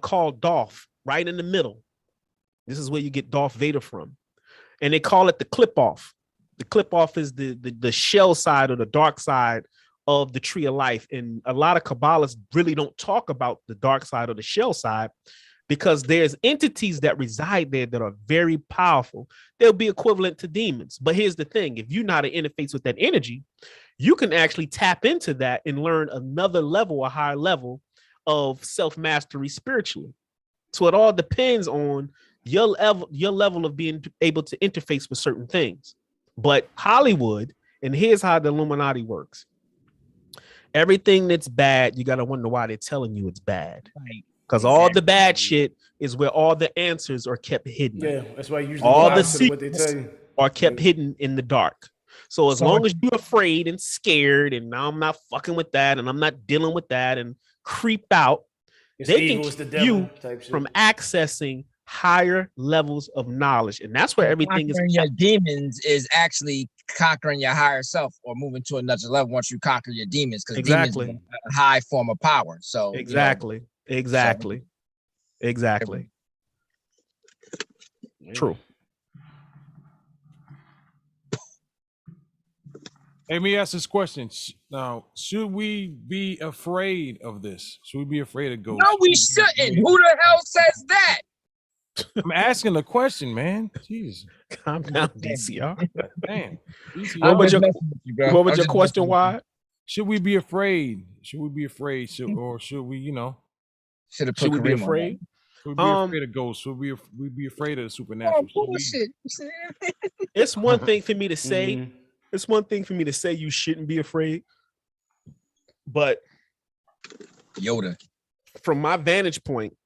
called Dolph right in the middle. This is where you get Darth Vader from. And they call it the clip off. The clip off is the shell side or the dark side of the Tree of Life. And a lot of Kabbalists really don't talk about the dark side or the shell side because there's entities that reside there that are very powerful. They'll be equivalent to demons. But here's the thing. If you're not an interface with that energy, you can actually tap into that and learn another level, a higher level of self-mastery spiritually. So it all depends on your level of being able to interface with certain things. But Hollywood, and here's how the Illuminati works. Everything that's bad, you got to wonder why they're telling you it's bad. Right. Because all the bad shit is where all the answers are kept hidden. Yeah, that's why usually all the secrets are kept hidden in the dark. So as long as you're afraid and scared, and now I'm not fucking with that, and I'm not dealing with that, and creep out, they can keep you from accessing higher levels of knowledge, and that's where everything is. Your demons is actually conquering your higher self or moving to another level once you conquer your demons, because demons are a high form of power. So exactly. True. Hey, let me ask this question. Now, should we be afraid of this? Should we be afraid of ghosts? No, we shouldn't. Who the hell says that? I'm asking a question, man. Jeez. Calm down, DCR. Damn. What was your question, Why? Should we be afraid? Should we be afraid? Should we, Should we be afraid? Should we be afraid of ghosts? Should we be afraid of the supernatural? Oh, bullshit. It's one thing for me to say. Mm-hmm. It's one thing for me to say you shouldn't be afraid. But Yoda, from my vantage point,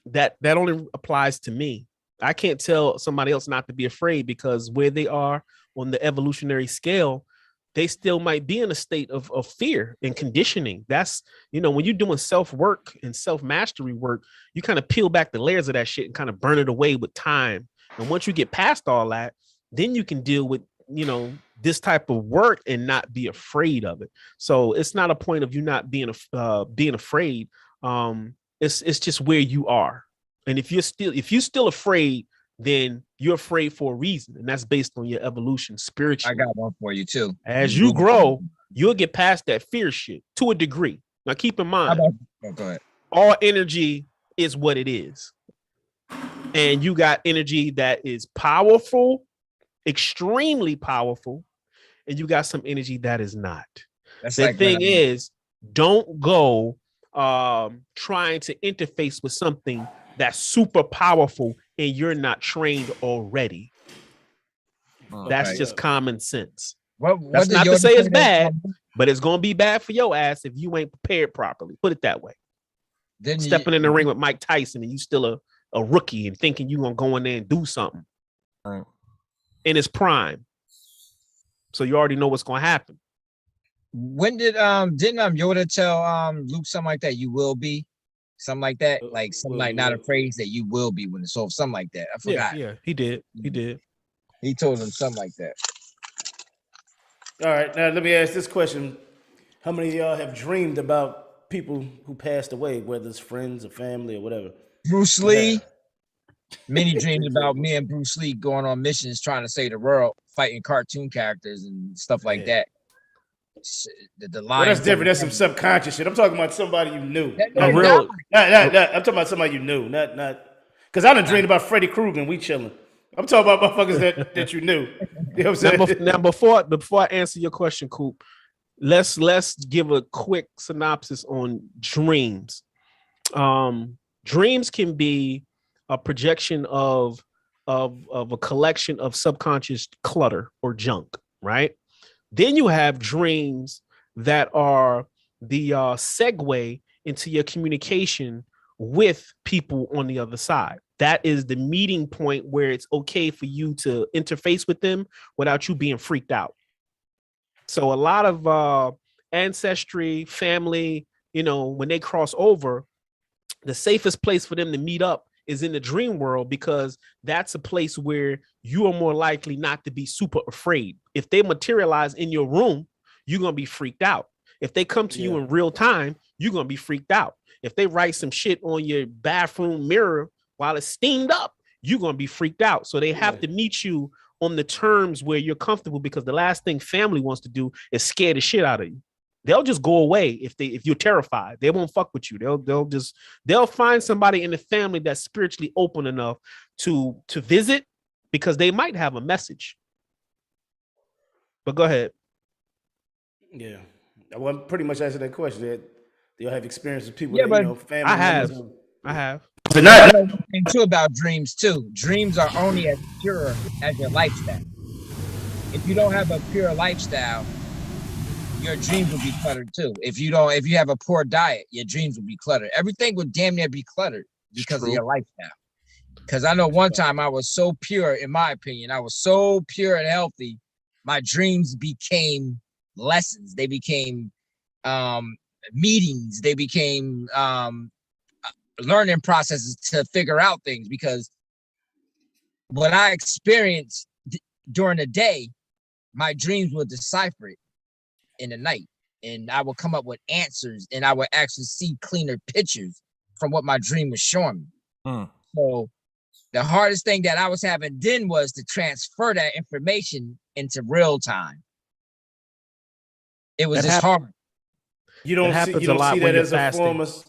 that only applies to me. I can't tell somebody else not to be afraid because where they are on the evolutionary scale, they still might be in a state of fear and conditioning. That's, when you're doing self-work and self-mastery work, you kind of peel back the layers of that shit and kind of burn it away with time. And once you get past all that, then you can deal with, this type of work and not be afraid of it. So it's not a point of you not being afraid. It's just where you are. And if you're still afraid, then you're afraid for a reason. And that's based on your evolution spiritually. I got one for you too. As you grow, you'll get past that fear shit to a degree. Now keep in mind, go ahead. All energy is what it is. And you got energy that is powerful, extremely powerful, and you got some energy that is not. The thing is, don't go trying to interface with something that's super powerful and you're not trained already. That's just common sense. That's not to say it's bad, but it's gonna be bad for your ass if you ain't prepared properly. Put it that way. Then stepping in the ring with Mike Tyson and you still a rookie and thinking you're gonna go in there and do something. Right. In his prime. So you already know what's gonna happen. When didn't Yoda tell Luke something like that? You will be something like that, like something like not a phrase that you will be when it's over, something like that. I forgot. Yeah, he did. He told him something like that. All right, now let me ask this question: how many of y'all have dreamed about people who passed away, whether it's friends or family or whatever? Bruce Lee. Many dreams about me and Bruce Lee going on missions, trying to save the world, fighting cartoon characters and stuff like that. The line. Well, that's different. That's some subconscious shit. I'm talking about somebody you knew. I'm talking about somebody you knew, not. Because I done dreamed about Freddy Krueger and we chilling. I'm talking about motherfuckers that you knew. You know what I'm saying? Now, before I answer your question, Coop, let's give a quick synopsis on dreams. Dreams can be a projection of a collection of subconscious clutter or junk, right? Then you have dreams that are the segue into your communication with people on the other side. That is the meeting point where it's okay for you to interface with them without you being freaked out. So a lot of ancestry, family, when they cross over, the safest place for them to meet up is in the dream world, because that's a place where you are more likely not to be super afraid. If they materialize in your room, you're going to be freaked out. If they come to you in real time, you're going to be freaked out. If they write some shit on your bathroom mirror while it's steamed up, you're going to be freaked out. So they have to meet you on the terms where you're comfortable, because the last thing family wants to do is scare the shit out of you. They'll just go away if you're terrified. They won't fuck with you. They'll find somebody in the family that's spiritually open enough to visit, because they might have a message. But go ahead. Yeah, well, I'm pretty much answering that question. That you'll have experience with people. Yeah, that, family. I have. But not thing too about dreams too. Dreams are only as pure as your lifestyle. If you don't have a pure lifestyle, your dreams will be cluttered too. If you have a poor diet, your dreams will be cluttered. Everything would damn near be cluttered because of your lifestyle. Because I know one time I was so pure, in my opinion, I was so pure and healthy, my dreams became lessons. They became meetings. They became learning processes to figure out things, because what I experienced during the day, my dreams would decipher it in the night, and I would come up with answers, and I would actually see cleaner pictures from what my dream was showing me. So the hardest thing that I was having then was to transfer that information into real time. It was just hard. You don't see that as a form of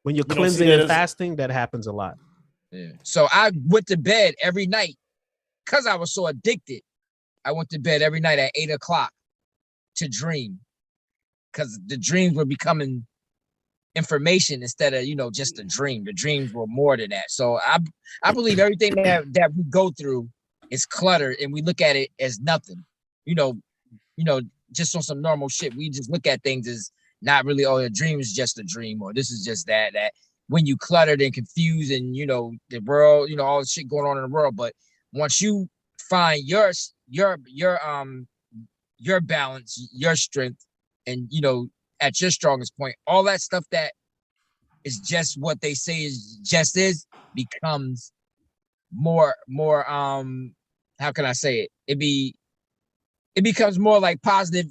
when you're cleansing and fasting, that happens a lot. Yeah. So I went to bed every night because I was so addicted. I went to bed every night at 8:00 to dream, because the dreams were becoming information instead of just a dream. The dreams were more than that. So I believe everything that we go through is cluttered, and we look at it as nothing. Just on some normal shit. We just look at things as not really, a dream is just a dream, or this is just that. When you cluttered and confused, and the world, all the shit going on in the world. But once you find your balance, your strength, and at your strongest point, all that stuff that is just what they say is becomes more how can I say it? It becomes more like positive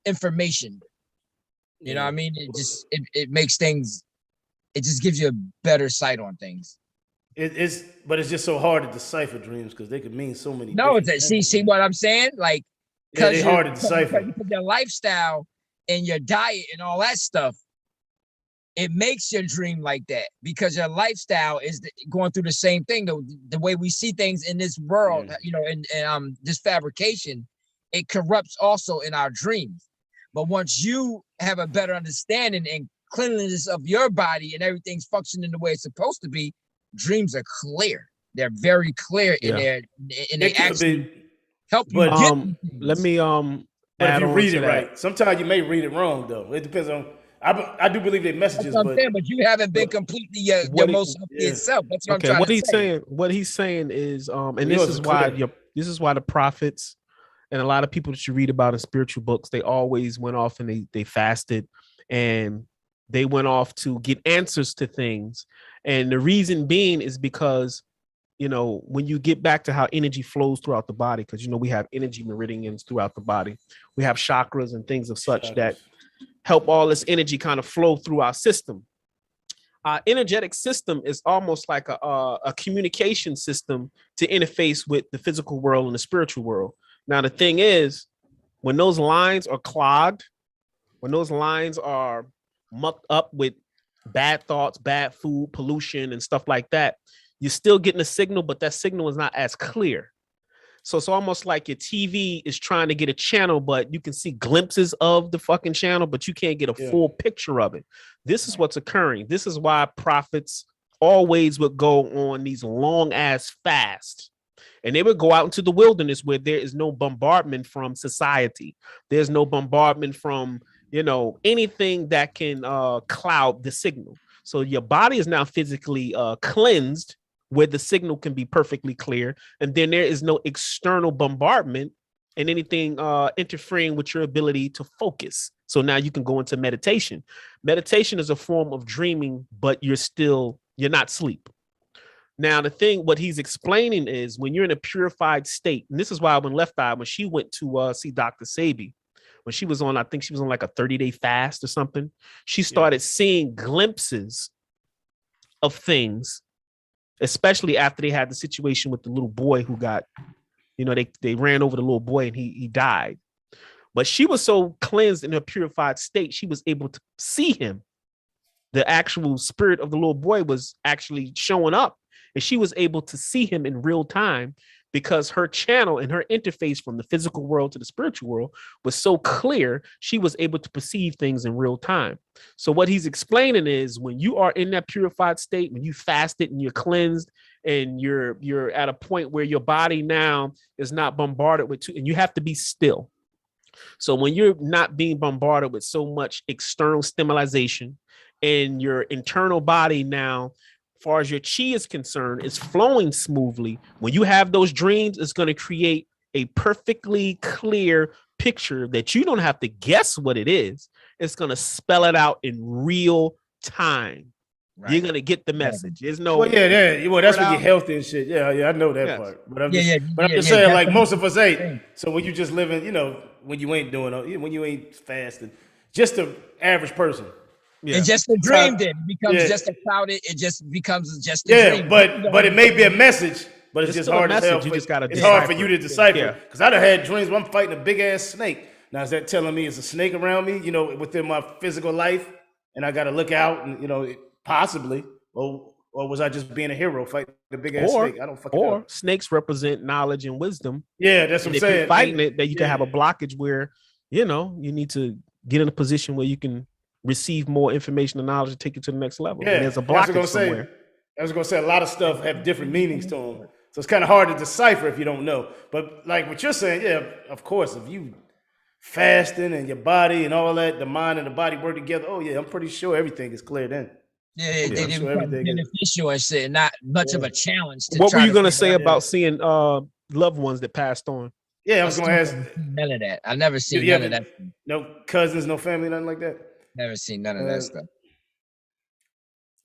information. You know what I mean? It makes things, it just gives you a better sight on things. But it's just so hard to decipher dreams, because they could mean so many. No, see what I'm saying? Like, because it's hard to decipher. Because your lifestyle and your diet and all that stuff, it makes your dream like that, because your lifestyle is going through the same thing. The way we see things in this world, and this fabrication, it corrupts also in our dreams. But once you have a better understanding and cleanliness of your body and everything's functioning the way it's supposed to be, dreams are clear. They're very clear in their, and they actually help you. Let me but if you read it right, sometimes you may read it wrong though. It depends on. I do believe they're messages, but you haven't been completely your most yourself. That's what I'm trying to say. What he's saying is, and this is why the prophets And a lot of people that you read about in spiritual books, they always went off and they fasted and they went off to get answers to things. And the reason being is because, when you get back to how energy flows throughout the body, because, we have energy meridians throughout the body. We have chakras and things of such that help all this energy kind of flow through our system. Our energetic system is almost like a communication system to interface with the physical world and the spiritual world. Now, the thing is, when those lines are clogged, when those lines are mucked up with bad thoughts, bad food, pollution, and stuff like that, you're still getting a signal, but that signal is not as clear. So it's almost like your TV is trying to get a channel, but you can see glimpses of the fucking channel, but you can't get a full picture of it. This is what's occurring. This is why prophets always would go on these long ass fasts. And they would go out into the wilderness where there is no bombardment from society. There's no bombardment from, anything that can cloud the signal. So your body is now physically cleansed, where the signal can be perfectly clear. And then there is no external bombardment and anything interfering with your ability to focus. So now you can go into meditation. Meditation is a form of dreaming, but you're not asleep. Now, what he's explaining is when you're in a purified state, and this is why when Left Eye, when she went to see Dr. Sabi, when she was on, I think she was on like a 30-day fast or something, she started seeing glimpses of things, especially after they had the situation with the little boy who got, they ran over the little boy and he died. But she was so cleansed in her purified state, she was able to see him. The actual spirit of the little boy was actually showing up, and she was able to see him in real time because her channel and her interface from the physical world to the spiritual world was so clear, she was able to perceive things in real time. So what he's explaining is when you are in that purified state, when you fasted and you're cleansed and you're at a point where your body now is not bombarded with, and you have to be still. So when you're not being bombarded with so much external stimulation and your internal body now, as far as your chi is concerned, is flowing smoothly. When you have those dreams, it's going to create a perfectly clear picture that you don't have to guess what it is. It's going to spell it out in real time. Right. You're going to get the message. There's no. Well, that's when you're healthy and shit. Yeah, I know that part. But I'm just saying, like most of us ain't. So when you just living, when you ain't when you ain't fasting, just the average person. Yeah. It's just a dream. Then it becomes just a clouded. It just becomes just a dream. but it may be a message, but it's just hard as hell. It's hard for you to decipher. Because I done had dreams where I'm fighting a big ass snake. Now is that telling me it's a snake around me? Within my physical life, and I got to look out, and possibly, or was I just being a hero fighting the big ass snake? I don't fucking know. Snakes represent knowledge and wisdom. Yeah, that's what I'm saying. If you're fighting it, that you can have a blockage where you need to get in a position where you can receive more information and knowledge to take you to the next level. Yeah, and there's a blockage somewhere. I was going to say a lot of stuff have different meanings to them. So it's kind of hard to decipher if you don't know. But like what you're saying, of course, if you fasting and your body and all that, the mind and the body work together, I'm pretty sure everything is clear then. Yeah, they become beneficial and shit, not much of a challenge. What were you going to say about seeing loved ones that passed on? Yeah, I was going to ask. None of that. I've never seen none of that. No cousins, no family, nothing like that? Never seen none of that stuff.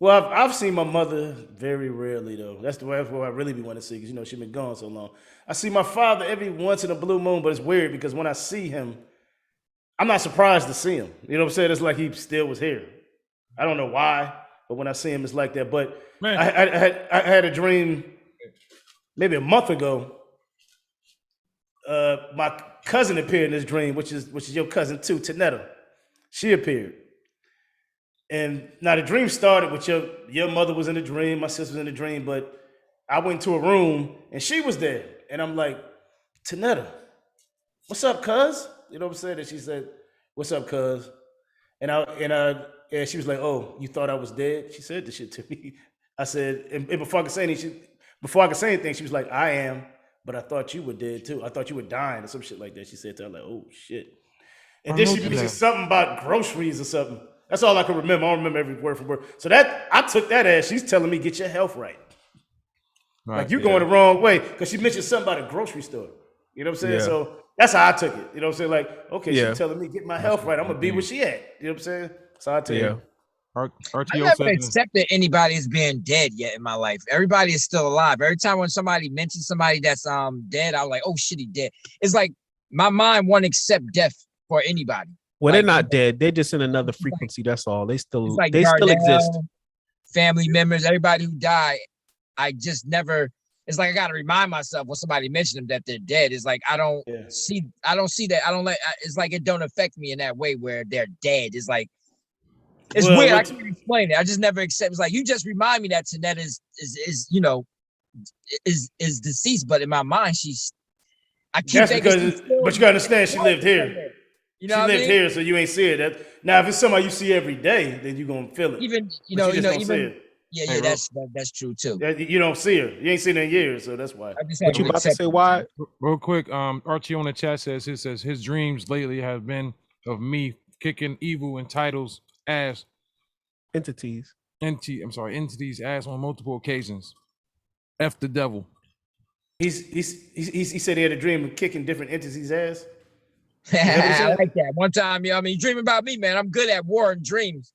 Well, I've seen my mother very rarely, though. That's the way I really be wanting to see, because she's been gone so long. I see my father every once in a blue moon, but it's weird because when I see him, I'm not surprised to see him. You know what I'm saying? It's like he still was here. I don't know why, but when I see him, it's like that. But I had a dream maybe a month ago. My cousin appeared in this dream, which is your cousin too, Tanetta. She appeared. And now the dream started with your mother was in the dream, my sister was in the dream, but I went to a room and she was there. And I'm like, Tanetta, what's up, cuz? You know what I'm saying? And she said, what's up, cuz? And she was like, oh, you thought I was dead? She said this shit to me. I said, and before I could say anything, she was like, I am, but I thought you were dead too. I thought you were dying or some shit like that. She said to her, like, oh shit. And then she mentioned something about groceries or something. That's all I can remember. I don't remember every word for word. So I took that as she's telling me, get your health right. Like you're going the wrong way. Because she mentioned something about a grocery store. You know what I'm saying? Yeah. So That's how I took it. You know what I'm saying? Like, okay, Yeah. she's telling me get my health right. I'm gonna be where she at. You know what I'm saying? So I tell you. I RTO never said accepted anybody as being dead yet in my life. Everybody is still alive. Every time when somebody mentions somebody that's dead, I'm like, oh shit, he dead. It's like my mind won't accept death for anybody. Well, like, they're not dead. They're just in another frequency. That's all. They still like they still exist. Family members, everybody who died. I just never. It's like I gotta remind myself when somebody mentions them that they're dead. It's like I don't see that. I don't let. It's like it don't affect me in that way where they're dead. It's like. It's weird. I can't explain it. I just never accept. It's like you just remind me that Tanette is you know is deceased, but in my mind she's. I keep. That's because, but you gotta understand, she lived here. You know, she lived here, so you ain't see it. That now, if it's somebody you see every day, then you gonna feel it. Even that's true too. You don't see her. You ain't seen her in years, so that's why. What you about to say? Why? Real quick, Archie on the chat says his dreams lately have been of me kicking evil and titles ass entities ass on multiple occasions. F the devil. He said he had a dream of kicking different entities ass. I like that. One time, I mean, dreaming about me, man. I'm good at war and dreams.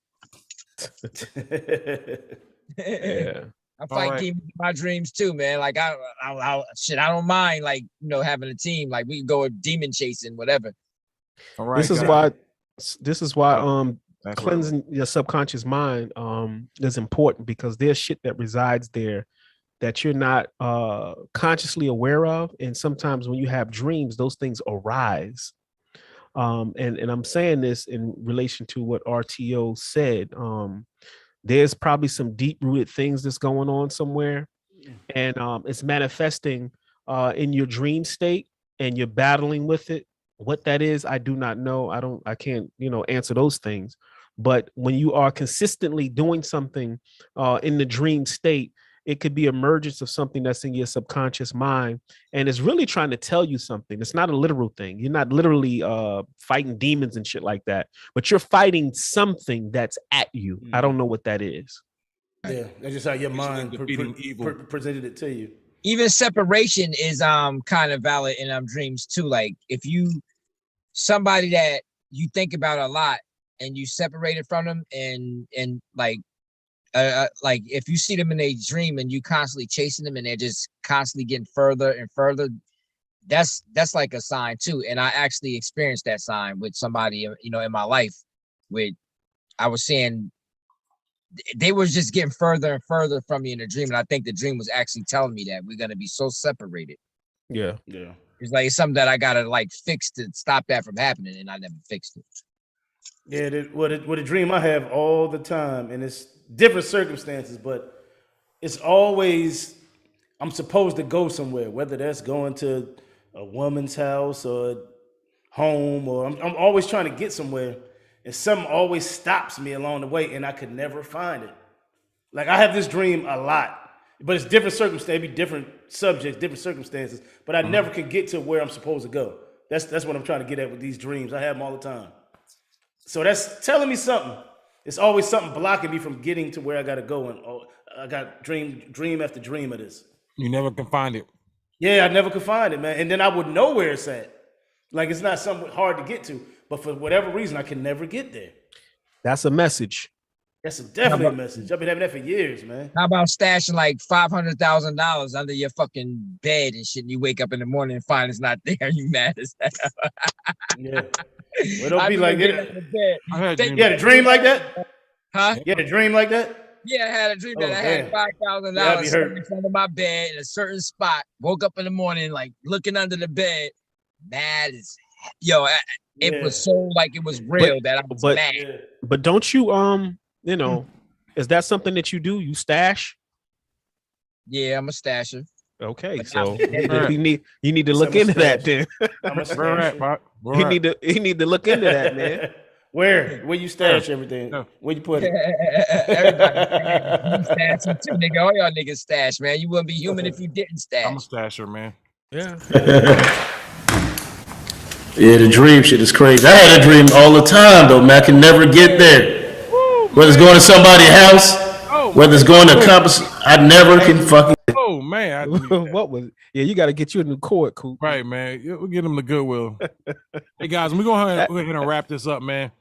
Yeah. I fight demons in my dreams too, man. Like I don't mind like having a team. Like we can go demon chasing, whatever. All right. This is why cleansing your subconscious mind is important, because there's shit that resides there that you're not consciously aware of, and sometimes when you have dreams, those things arise. And I'm saying this in relation to what RTO said. There's probably some deep-rooted things that's going on somewhere, and it's manifesting in your dream state, and you're battling with it. What that is, I do not know. I can't, answer those things. But when you are consistently doing something in the dream state, it could be emergence of something that's in your subconscious mind, and it's really trying to tell you something. It's not a literal thing. You're not literally fighting demons and shit like that, but you're fighting something that's at you. I don't know what that is. Yeah, that's just how your mind presented it to you. Even separation is kind of valid in dreams too. Like if somebody that you think about a lot and you separated from them, and like if you see them in a dream and you constantly chasing them and they're just constantly getting further and further, that's like a sign too. And I actually experienced that sign with somebody, in my life. I was saying they was just getting further and further from me in the dream, and I think the dream was actually telling me that we're gonna be so separated. Yeah. It's like something that I gotta like fix to stop that from happening, and I never fixed it. Yeah, what a dream I have all the time, and it's different circumstances, but it's always I'm supposed to go somewhere, whether that's going to a woman's house or home, or I'm always trying to get somewhere, and something always stops me along the way, and I could never find it. Like I have this dream a lot, but it's different circumstances, maybe different subjects, different circumstances, but I never can get to where I'm supposed to go. That's what I'm trying to get at with these dreams. I have them all the time. So that's telling me something. It's always something blocking me from getting to where I got to go. And I got dream after dream of this. You never can find it. Yeah, I never could find it, man. And then I would know where it's at. Like it's not something hard to get to, but for whatever reason, I can never get there. That's a message. That's definitely a message. I've been having that for years, man. How about stashing like $500,000 under your fucking bed and shit, and you wake up in the morning and find it's not there? You mad as hell? Yeah. Well, don't be like that. You had a dream like that? Huh? You had a dream like that? Yeah, I had a dream that I had $5,000 in front of my bed in a certain spot. Woke up in the morning, like looking under the bed, mad as it was so like it was real that I was mad. Yeah. But don't you is that something that you do? You stash? Yeah, I'm a stasher. Okay, so you need to look into that then. You need to look into that, man. Where you stash everything? Where you put it? Everybody stash too, nigga. All y'all niggas stash, man. You wouldn't be human if you didn't stash. I'm a stasher, man. Yeah. Yeah, the dream shit is crazy. I had a dream all the time though, man. I can never get there. Whether it's going to somebody's house whether it's going to compass, I never can fucking. Oh man, what was? Yeah, you got to get you a new cord, Coop. Right, man. We'll get him the Goodwill. Hey guys, we're gonna go ahead and wrap this up, man.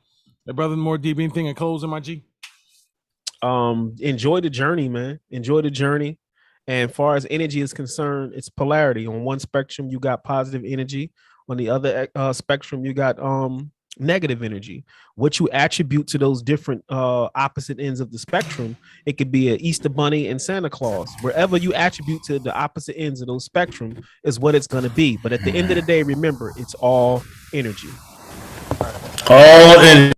Hey, brother, more deep. Anything in closing, my G? Enjoy the journey, man. Enjoy the journey. And as far as energy is concerned, it's polarity. On one spectrum, you got positive energy. On the other spectrum, you got negative energy. What you attribute to those different opposite ends of the spectrum, it could be an Easter Bunny and Santa Claus. Wherever you attribute to the opposite ends of those spectrum is what it's going to be. But at the end of the day, remember, it's all energy. All energy.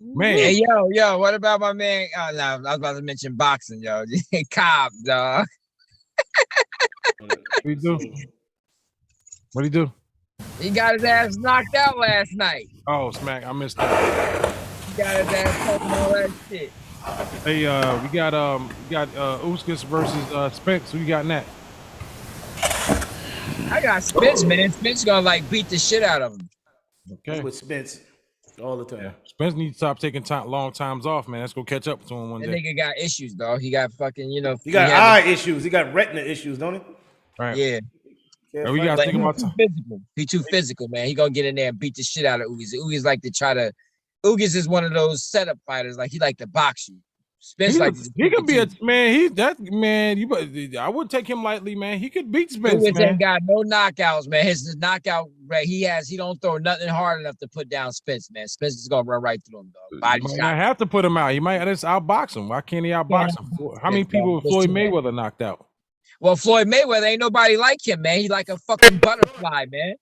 Man. Hey, yo, what about my man? Oh, no, I was about to mention boxing, yo. Cobb, dog. What do you do? What do you do? He got his ass knocked out last night. Oh, smack! I missed that. He got his ass talking all that shit. Hey, we got Uskis versus Spence. Who you got in that? I got Spence, man. Spence gonna like beat the shit out of him. Okay. With Spence all the time. Yeah. Spence needs to stop taking long times off, man. Let's go catch up to him one That day. nigga got issues, dog. He got fucking, He got eye issues. He got retina issues, don't he? Right. Yeah. We got to think about physical. He too physical, man. He gonna get in there and beat the shit out of Ugis. Ugis like to try to. Ugis is one of those setup fighters. Like he like to box you. Spence he could be a man. I would take him lightly, man. He could beat Spence. Ugis man. ain't got no knockouts, man. His knockout rate he don't throw nothing hard enough to put down Spence, man. Spence is gonna run right through him, dog. Body shot. I have to put him out. He might just outbox him. Why can't he outbox him? How many people Floyd Mayweather knocked out? Well, Floyd Mayweather ain't nobody like him, man. He like a fucking butterfly, man.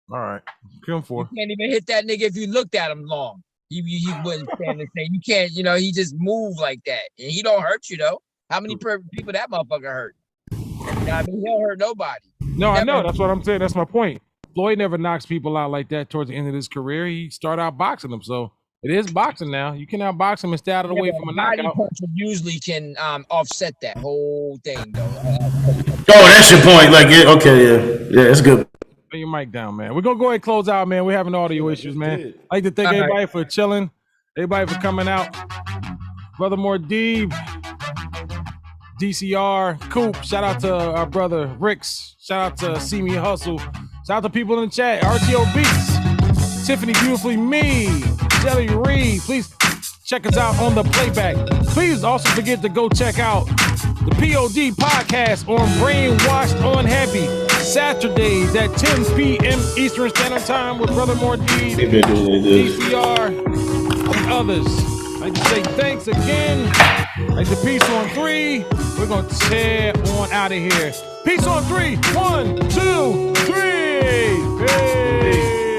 All right, kill him for. You can't even hit that nigga if you looked at him long. He wouldn't stand the same. You can't, he just move like that, and he don't hurt you though. How many people that motherfucker hurt? I mean, he don't hurt nobody. No, I know. That's what I'm saying. That's my point. Floyd never knocks people out like that towards the end of his career. He started out boxing them, so. It is boxing now. You can outbox him and stay out of the way from a knockout. Puncher usually can offset that whole thing, though. That's your point. Like, yeah, it's good. Put your mic down, man. We're gonna go ahead and close out, man. We're having audio issues, man. I'd like to thank everybody for chilling, everybody for coming out. Brother Mordib, DCR, Coop. Shout out to our brother Ricks. Shout out to See Me Hustle. Shout out to people in the chat. RTO Beats, Tiffany Beautifully Me. Jelly Reed, please check us out on the playback. Please also forget to go check out the POD podcast on Brainwashed on Happy Saturdays at 10 p.m. Eastern Standard Time with Brother Mordib, DCR, and others. I'd like to say thanks again. Like the peace on 3. We're gonna tear on out of here. Peace on 3. 1, 2, 3. Peace.